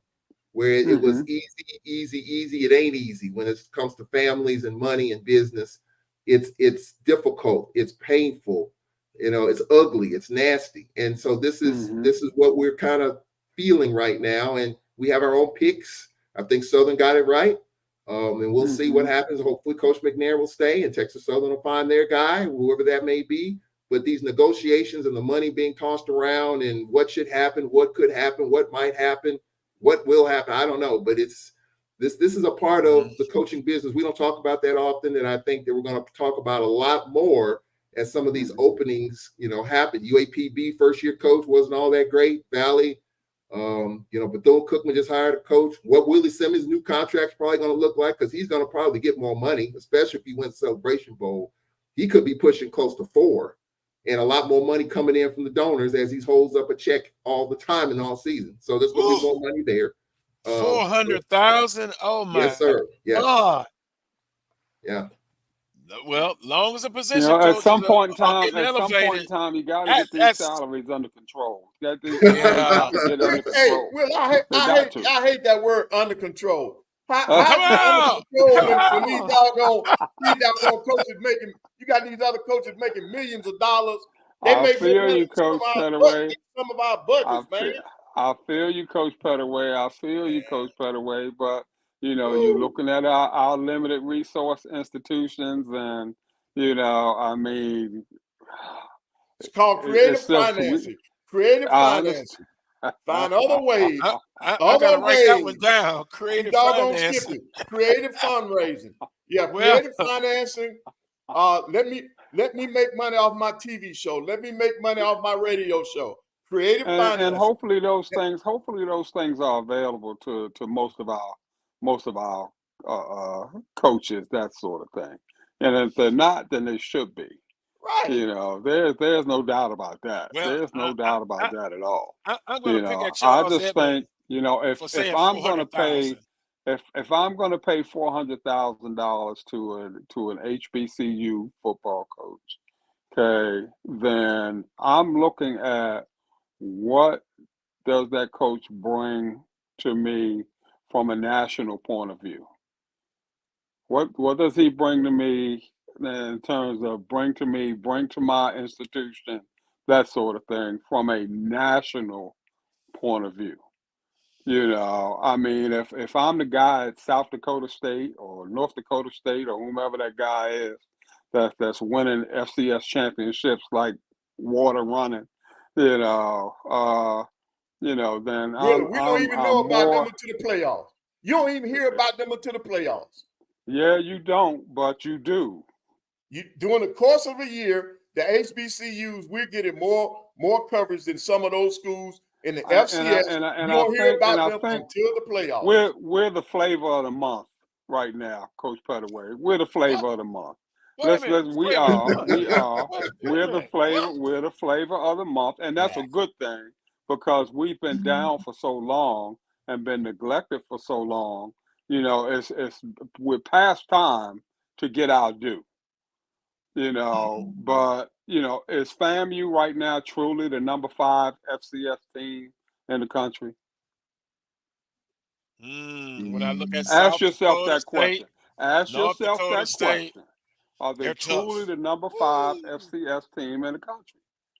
Where it was easy. It ain't easy when it comes to families and money and business. It's difficult. It's painful. It's ugly. It's nasty. And so this is what we're kind of feeling right now. And we have our own picks. I think Southern got it right. And we'll see what happens. Hopefully Coach McNair will stay and Texas Southern will find their guy, whoever that may be. But these negotiations and the money being tossed around and what should happen, what could happen, what might happen, what will happen, I don't know. But this is a part of the coaching business. We don't talk about that often, and I think that we're going to talk about a lot more as some of these openings, happen. UAPB first-year coach wasn't all that great. Valley, Bethune-Cookman just hired a coach. What Willie Simmons' new contract's probably going to look like, because he's going to probably get more money, especially if he wins Celebration Bowl. He could be pushing close to 4. And a lot more money coming in from the donors as he holds up a check all the time and all season. So there's going to be more money there. 400,000. Oh my! Yes, sir. Yes. God. Yeah. Well, long as a position at some point in time, you got to get these salaries under control. Get these salaries to get under control. Hey, Will, I hate that word, under control. How is it under control when these doggone coaches making? You got these other coaches making millions of dollars. They make feel you, Coach Pettaway. Some of our budgets, man. I feel you, Coach Pettaway. But you're looking at our limited resource institutions, and it's called creative financing. Creative financing. Find other ways. I gotta write that one down. Creative financing. Creative fundraising. Yeah, creative financing. Let me make money off my TV show. Let me make money off my radio show. Creative financing. And hopefully those things are available to most of our coaches, that sort of thing. And if they're not, then they should be. Right. There's no doubt about that. Well, there's no doubt about that at all. I'm going to pick at Charles I just Edmonds think, if I'm going to pay, if I'm going to pay $400,000 to an HBCU football coach, okay, then I'm looking at what does that coach bring to me from a national point of view. What does he bring to me in terms of bring to my institution, that sort of thing, from a national point of view? I mean, if I'm the guy at South Dakota State or North Dakota State or whomever that guy is that's winning FCS championships like water running, then we don't even know about them into the playoffs. You don't even hear about them until the playoffs. Yeah, you don't, but you do. During the course of a year, the HBCUs, we're getting more coverage than some of those schools in the FCS. You don't hear about them until the playoffs. We're the flavor of the month right now, Coach Pettaway. We're the flavor of the month. We're the flavor of the month, and that's a good thing, because we've been down for so long and been neglected for so long. We're past time to get our due. But is FAMU right now truly the number 5 FCS team in the country? When I look at Ask South yourself Dakota that State, question. Ask North yourself Dakota that State, question. Are they they're truly tough. the number 5 FCS team in the country?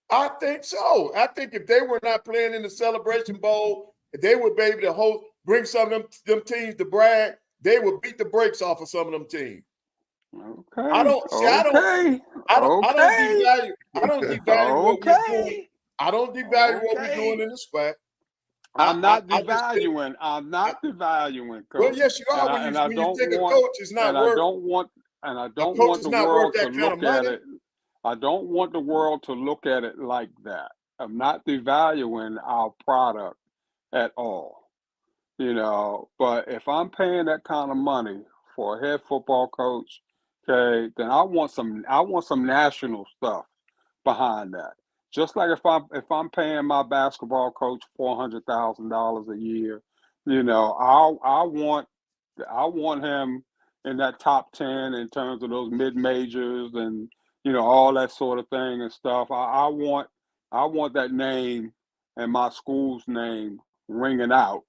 I think so. I think if they were not playing in the Celebration Bowl, they would be able to bring some of them teams to brag. They would beat the brakes off of some of them teams. Okay. I don't devalue what we're doing. I don't devalue what we're doing in the SWAC. I'm not devaluing. I'm not devaluing, Coach. Well, yes, you are. When you take a coach, it's not worth. And I don't want the world to look at it. I don't want the world to look at it like that. I'm not devaluing our product at all. But if I'm paying that kind of money for a head football coach, okay, then I want some national stuff behind that. Just like if I'm paying my basketball coach $400,000 a year, I want him in that top 10 in terms of those mid majors and all that sort of thing and stuff. I want that name and my school's name ringing out,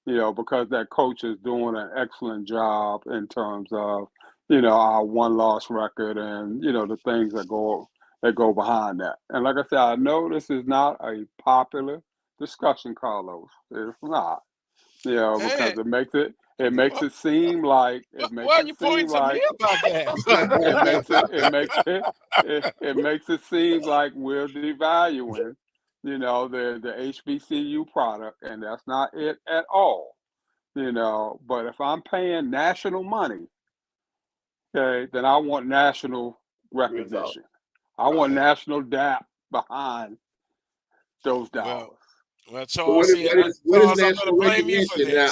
because that coach is doing an excellent job in terms of our one-loss record and the things that go behind that. And like I said, I know this is not a popular discussion, Carlos. It's not, because it makes it seem like it makes it seem like we're devaluing, the HBCU product, and that's not it at all. But if I'm paying national money, okay, then I want national recognition. I want national DAP behind those dollars. Well, Charles, what is national recognition? Now,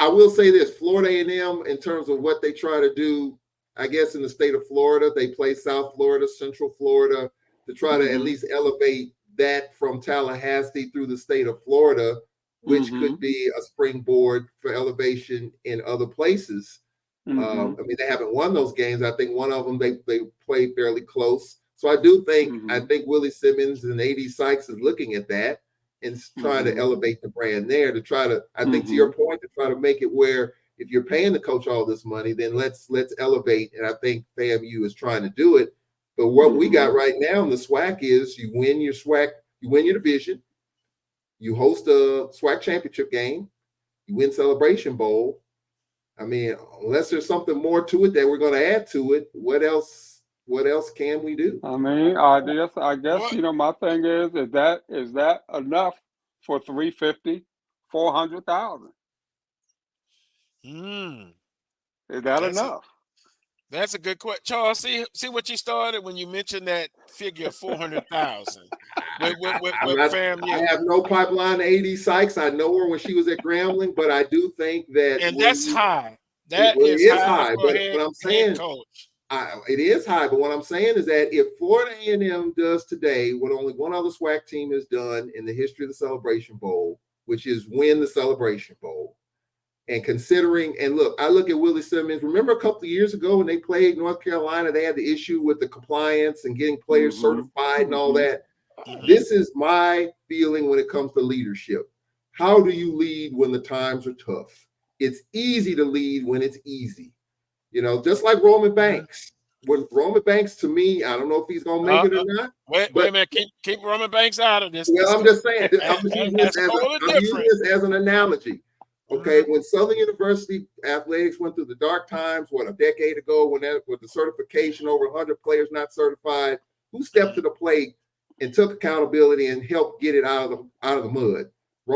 I will say this: Florida A&M, in terms of what they try to do, I guess in the state of Florida, they play South Florida, Central Florida, to try to at least elevate that from Tallahassee through the state of Florida, which could be a springboard for elevation in other places. I mean, they haven't won those games. I think one of them they played fairly close. So I do think Willie Simmons and A.D. Sykes is looking at that and trying to elevate the brand there, to try to, I think to your point, to try to make it where if you're paying the coach all this money, then let's elevate. And I think FAMU is trying to do it. But what we got right now in the SWAC is you win your SWAC, you win your division, you host a SWAC championship game, you win Celebration Bowl. I mean, unless there's something more to it that we're going to add to it, what else can we do? I mean, I guess my thing is that enough for 350, 400,000? Is that enough? That's a good question, Charles. See what you started when you mentioned that figure of 400,000. I have no pipeline to A.D. Sykes. I know her when she was at Grambling, but I do think that, and that's high. It is high. But I'm saying it is high. But what I'm saying is that if Florida A&M does today what only one other SWAC team has done in the history of the Celebration Bowl, which is win the Celebration Bowl, and considering, and look, I look at Willie Simmons. Remember a couple of years ago when they played North Carolina, they had the issue with the compliance and getting players certified and all that. This is my feeling when it comes to leadership. How do you lead when the times are tough? It's easy to lead when it's easy. Just like Roman Banks. When Roman Banks, to me, I don't know if he's going to make it or not. Wait a minute. Keep Roman Banks out of this. Well, I'm just saying. I'm using this as an analogy. Okay, when Southern University athletics went through the dark times, a decade ago, with the certification, over 100 players not certified, who stepped to the plate and took accountability and helped get it out of the mud?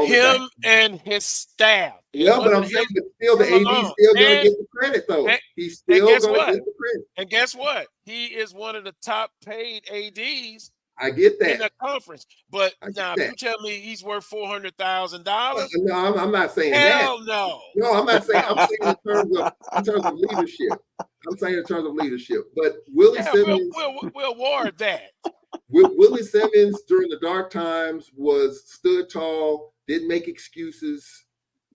Him and his staff. Yeah, but I'm saying, but still, the AD still going to get the credit, though. He's still going to get the credit. And guess what? He is one of the top paid ADs. I get that in the conference, but now if you tell me he's worth $400,000, no, I'm not saying hell that. No, I'm not saying. I'm saying in terms of leadership. I'm saying in terms of leadership. But Willie Simmons, we'll award that. Willie Simmons during the dark times stood tall, didn't make excuses,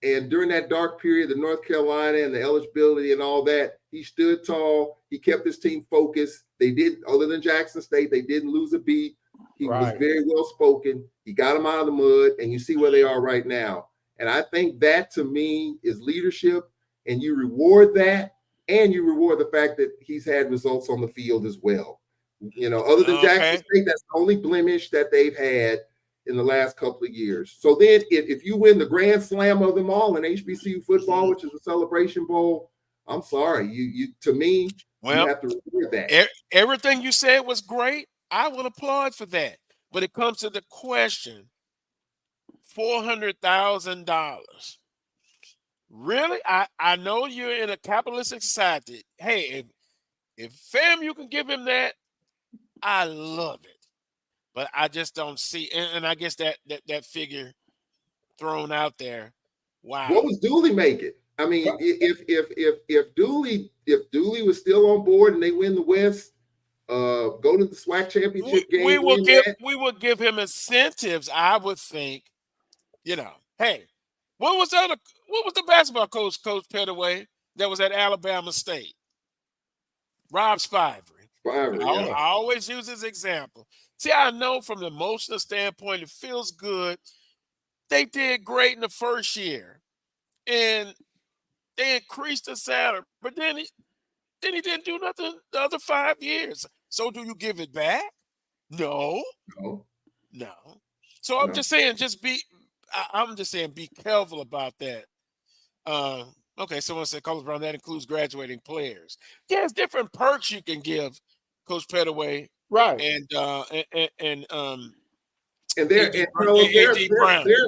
and during that dark period, the North Carolina and the eligibility and all that, he stood tall. He kept his team focused. They did, other than Jackson State, they didn't lose a beat. He was very well spoken. He got them out of the mud, and you see where they are right now. And I think that, to me, is leadership, and you reward that, and you reward the fact that he's had results on the field as well. You know, other than Jackson State, that's the only blemish that they've had in the last couple of years. So then if you win the grand slam of them all in HBCU football, which is a Celebration Bowl, I'm sorry. You to me, you have to reward that. Everything you said was great. I will applaud for that. But it comes to the question, $400,000. Really? I know you're in a capitalistic society. Hey, if FAMU can give him that, I love it. But I just don't see, and I guess that figure thrown out there. Wow. What was Dooley making? I mean, if Dooley was still on board and they win the West, go to the SWAC championship game. We will give him incentives, I would think. You know, hey, what was the basketball coach Pettaway that was at Alabama State? Rob Spivery. I always use his example. See, I know from the emotional standpoint, it feels good. They did great in the first year, and they increased the salary, but then he didn't do nothing the other 5 years. So do you give it back? No. So I'm just saying, be careful about that. Okay, someone said, Carlos Brown, that includes graduating players. Yeah, there's different perks you can give Coach Pettaway. Right. And there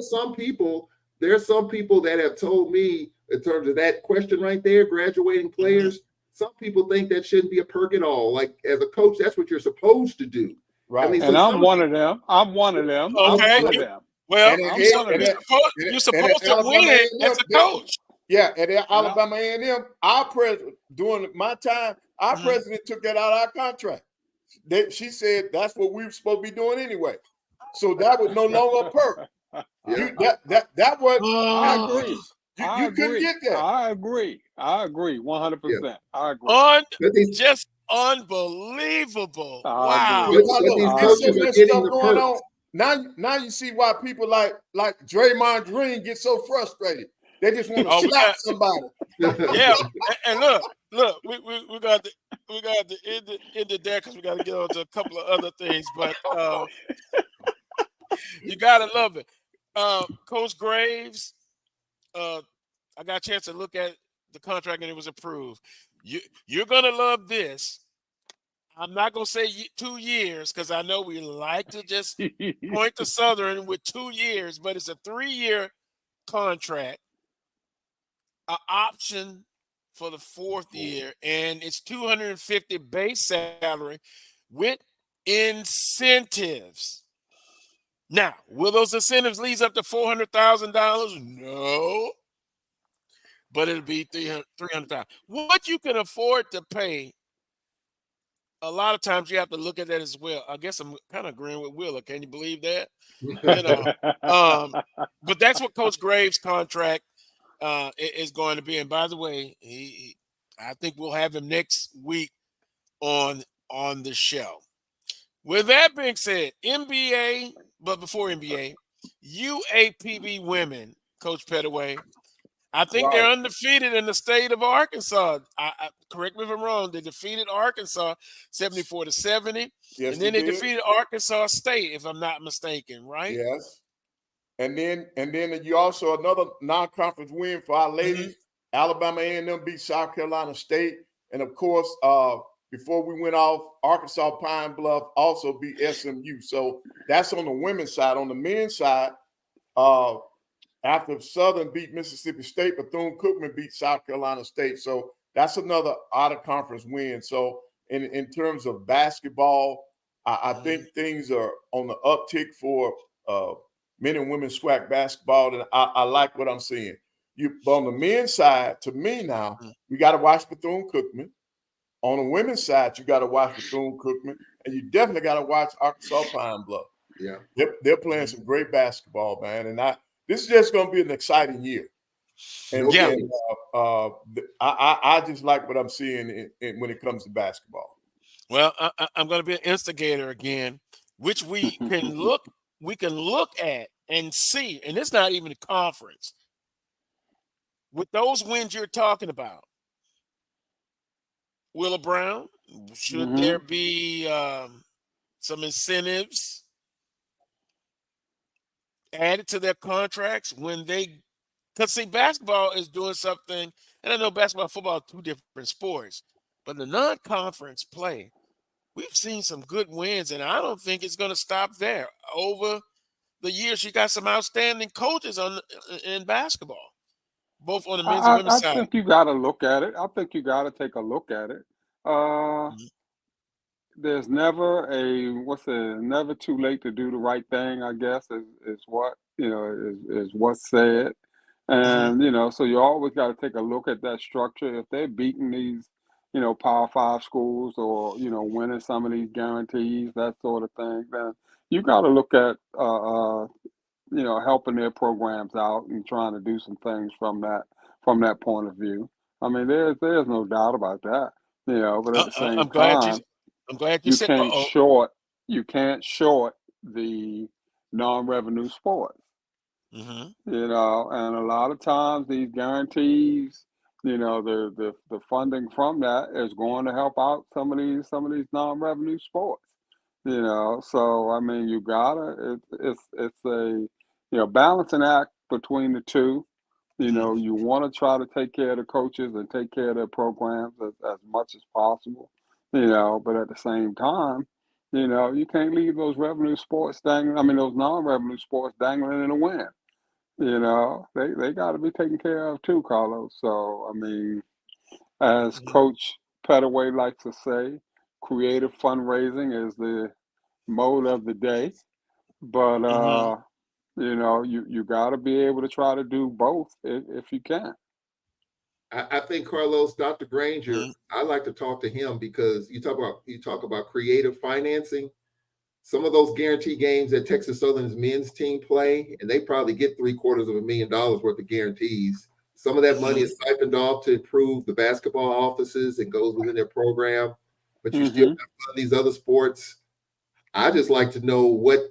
are some people that have told me, in terms of that question right there, graduating players, some people think that shouldn't be a perk at all. Like, as a coach, that's what you're supposed to do. Right. I mean, and I'm one of them. Okay. Well, you're supposed to win as a coach. Yeah, at Alabama A&M, our president, during my time, our president took that out of our contract. She said that's what we were supposed to be doing anyway. So that was no longer a perk. That was. I agree. You couldn't get that. I agree. 100%. I agree. Just unbelievable. Wow. Now you see why people like Draymond Green get so frustrated. They just want to slap somebody. Yeah, and look, we got to end it there because we got to get on to a couple of other things. But you gotta love it. Coach Graves, I got a chance to look at the contract and it was approved. You're gonna love this. I'm not gonna say 2 years because I know we like to just point to Southern with 2 years, but it's a 3-year contract, an option for the 4th year, and it's $250 base salary with incentives. Now, will those incentives lead up to $400,000? No, but it'll be $300,000. What you can afford to pay. A lot of times you have to look at that as well. I guess I'm kind of agreeing with Willa. Can you believe that? But that's what Coach Graves' contract is going to be. And by the way, I think we'll have him next week on the show. With that being said, NBA, but before NBA, UAPB women, Coach Pettaway, I think they're undefeated in the state of Arkansas. Correct me if I'm wrong. They defeated Arkansas 74-70. Yes, and then they defeated Arkansas State, if I'm not mistaken, right? Yes. And then you also another non-conference win for our ladies. Alabama A&M beat South Carolina State. And of course, before we went off, Arkansas Pine Bluff also beat SMU. So that's on the women's side. On the men's side, after Southern beat Mississippi State, Bethune-Cookman beat South Carolina State. So that's another out-of-conference win. So in terms of basketball, I think things are on the uptick for men and women SWAC basketball, and I like what I'm seeing. But on the men's side, to me now, we got to watch Bethune-Cookman. On the women's side, you got to watch Bethune-Cookman, and you definitely got to watch Arkansas Pine Bluff. Yeah, they're playing some great basketball, man, and this is just going to be an exciting year. And I just like what I'm seeing when it comes to basketball. Well, I'm going to be an instigator again. which we can look at and see, and it's not even a conference. With those wins you're talking about, Willa Brown, should there be some incentives added to their contracts when they, because see, basketball is doing something, and I know basketball and football are two different sports, but the non-conference play, we've seen some good wins, and I don't think it's going to stop there. Over the years, you got some outstanding coaches in basketball, both on the men's and women's I side. think you got to look at it. I think you got to take a look at it. There's never never too late to do the right thing, I guess, is what, is what's said. And, so you always got to take a look at that structure. If they're beating these, Power 5 schools or, winning some of these guarantees, that sort of thing, then you got to look at, helping their programs out and trying to do some things from that point of view. I mean, there's no doubt about that, but at the same time, I'm glad you you said. you can't short the non-revenue sports. And a lot of times these guarantees, the funding from that is going to help out some of these non-revenue sports. So I mean, you gotta it's a balancing act between the two. You want to try to take care of the coaches and take care of their programs as much as possible. But at the same time, you can't leave those revenue sports dangling. I mean, those non-revenue sports dangling in the wind. They got to be taken care of too, Carlos. So, I mean, as Coach Pettaway likes to say, creative fundraising is the mode of the day. But, you got to be able to try to do both if you can. I think Carlos, Dr. Granger, I like to talk to him because you talk about creative financing. Some of those guarantee games that Texas Southern's men's team play, and they probably get $750,000 worth of guarantees. Some of that money is siphoned off to improve the basketball offices and goes within their program, but you still have fun these other sports. I just like to know what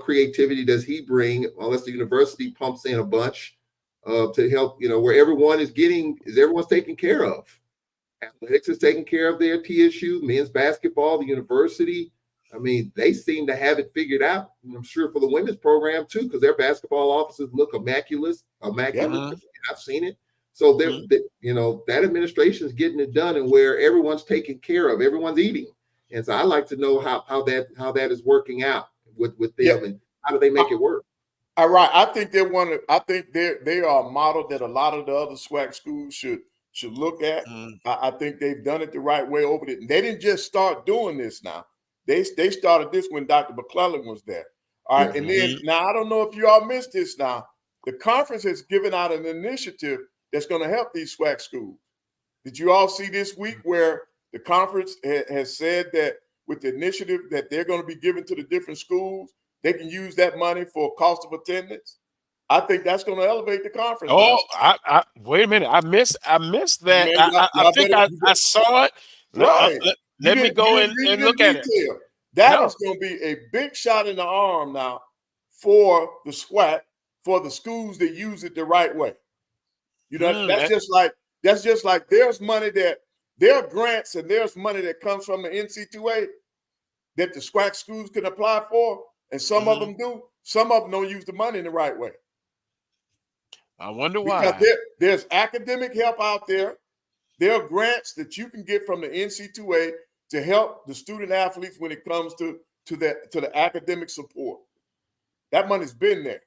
creativity does he bring, unless the university pumps in a bunch to help, where everyone's taken care of. Athletics is taking care of their TSU, men's basketball, the university. I mean, they seem to have it figured out. And I'm sure for the women's program too, because their basketball offices look immaculate. I've seen it. So that administration is getting it done, and where everyone's taken care of, everyone's eating. And so I like to know how that is working out with them, and how do they make it work? All right. I think they are a model that a lot of the other SWAC schools should look at. I think they've done it the right way over there. They didn't just start doing this now. They started this when Dr. McClellan was there. All right. And then now I don't know if you all missed this now. The conference has given out an initiative that's going to help these SWAC schools. Did you all see this week where the conference has said that with the initiative that they're going to be giving to the different schools, they can use that money for cost of attendance? I think that's going to elevate the conference. I wait a minute. I missed that. I think I saw it. Right. Let me go and look at it. That is going to be a big shot in the arm now for the SWAC, for the schools that use it the right way. That's just like there's money that there are grants and there's money that comes from the NC2A that the SWAC schools can apply for, and some of them do. Some of them don't use the money in the right way. I wonder why. Because there's academic help out there. There are grants that you can get from the NC2A to help the student athletes when it comes to the academic support. That money's been there.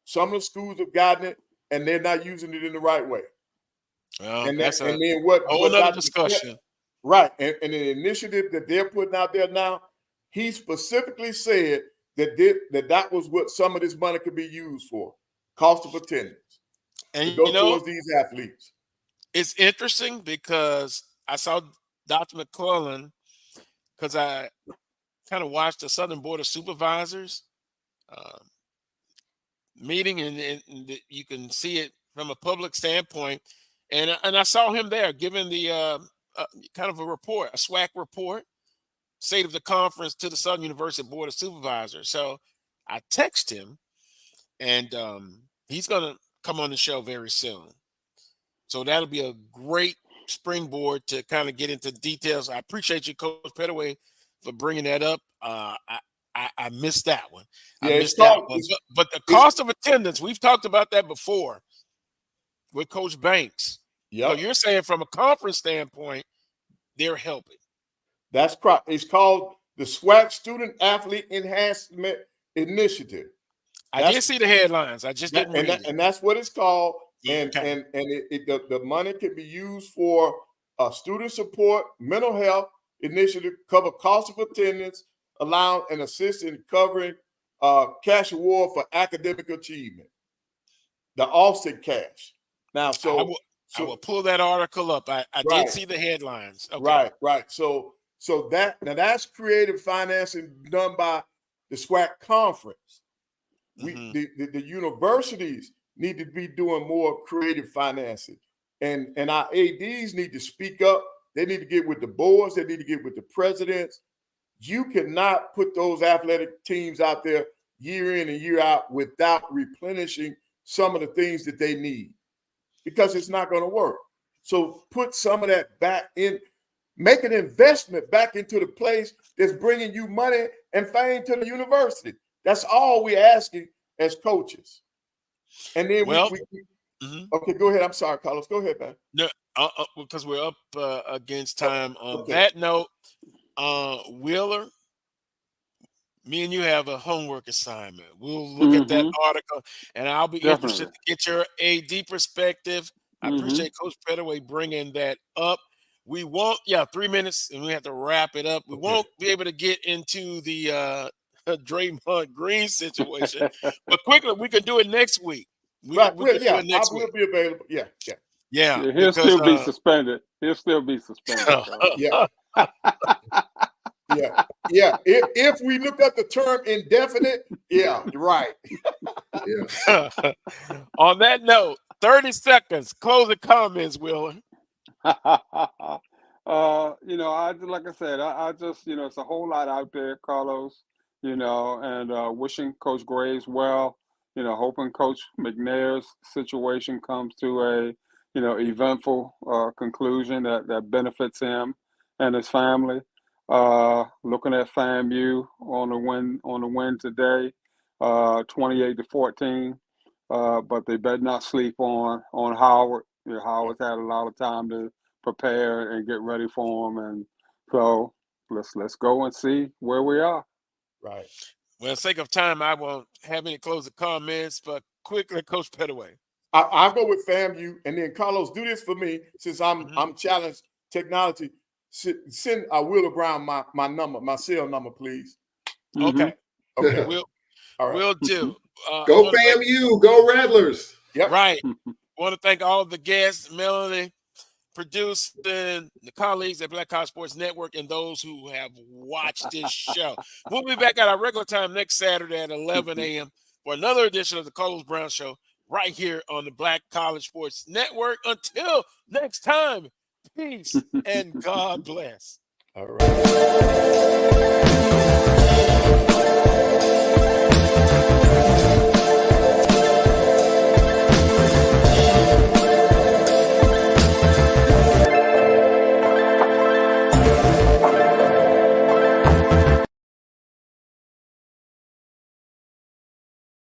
Some of the schools have gotten it, and they're not using it in the right way. Well, That's a whole other discussion. Right. And the initiative that they're putting out there now, he specifically said that was what some of this money could be used for. Cost of attendance. And to go towards these athletes. It's interesting because I saw Dr. McClellan, because I kind of watched the Southern Board of Supervisors meeting, and you can see it from a public standpoint. And I saw him there giving the kind of a report, a SWAC report state of the conference to the Southern University Board of Supervisors. So I text him, and he's going to come on the show very soon. So that'll be a great springboard to kind of get into details. I appreciate you, Coach Pettaway, for bringing that up. I missed that one. But the cost of attendance, we've talked about that before with Coach Banks. Yeah, so you're saying from a conference standpoint, they're helping. That's correct. It's called the SWAC Student Athlete Enhancement Initiative. I did see the headlines. I just didn't read it. And that's what it's called. And Okay. The money can be used for student support, mental health initiative, cover cost of attendance, allow and assist in covering cash award for academic achievement. The offset cash. Now, I will pull that article up. I did see the headlines. Okay. Right. So that's creative financing done by the SWAC conference. The universities need to be doing more creative financing, and our ADs need to speak up. They need to get with the boards. They need to get with the presidents. You cannot put those athletic teams out there year in and year out without replenishing some of the things that they need, because it's not going to work. So put some of that back in, make an investment back into the place that's bringing you money and fame to the university. That's all we're asking as coaches. And then okay, go ahead. I'm sorry, Carlos. Go ahead, man. No, because we're up against time. On that note, Wheeler, me and you have a homework assignment. We'll look at that article, and I'll be interested to get your AD perspective. I appreciate Coach Pettaway bringing that up. We won't, 3 minutes, and we have to wrap it up. We won't be able to get into the Draymond Green situation, but quickly we can do it next week. I will be available. Yeah. He'll still be suspended. He'll still be suspended. Yeah. If we look at the term indefinite, you're right. On that note, 30 seconds. Closing comments, Wheeler. Like I said, I just, it's a whole lot out there, Carlos. And wishing Coach Graves well. Hoping Coach McNair's situation comes to a, eventful conclusion that benefits him and his family. Looking at FAMU on the win today, 28-14. But they better not sleep on Howard. Howard's had a lot of time to prepare and get ready for him, and so let's go and see where we are. Right. Well, for the sake of time, I won't have any closing comments, but quickly, Coach Pettaway. I'll go with FAMU, and then Carlos, do this for me since I'm challenged technology. Send Wheeler Brown my number, my cell number, please. Okay. All right. We'll do. Go FAMU, go Rattlers. Yep. Right. Want to thank all of the guests, Melanie, producing, the colleagues at Black College Sports Network, and those who have watched this show. We'll be back at our regular time next Saturday at 11 a.m. for another edition of the Carlos Brown Show right here on the Black College Sports Network. Until next time, peace and God bless. All right.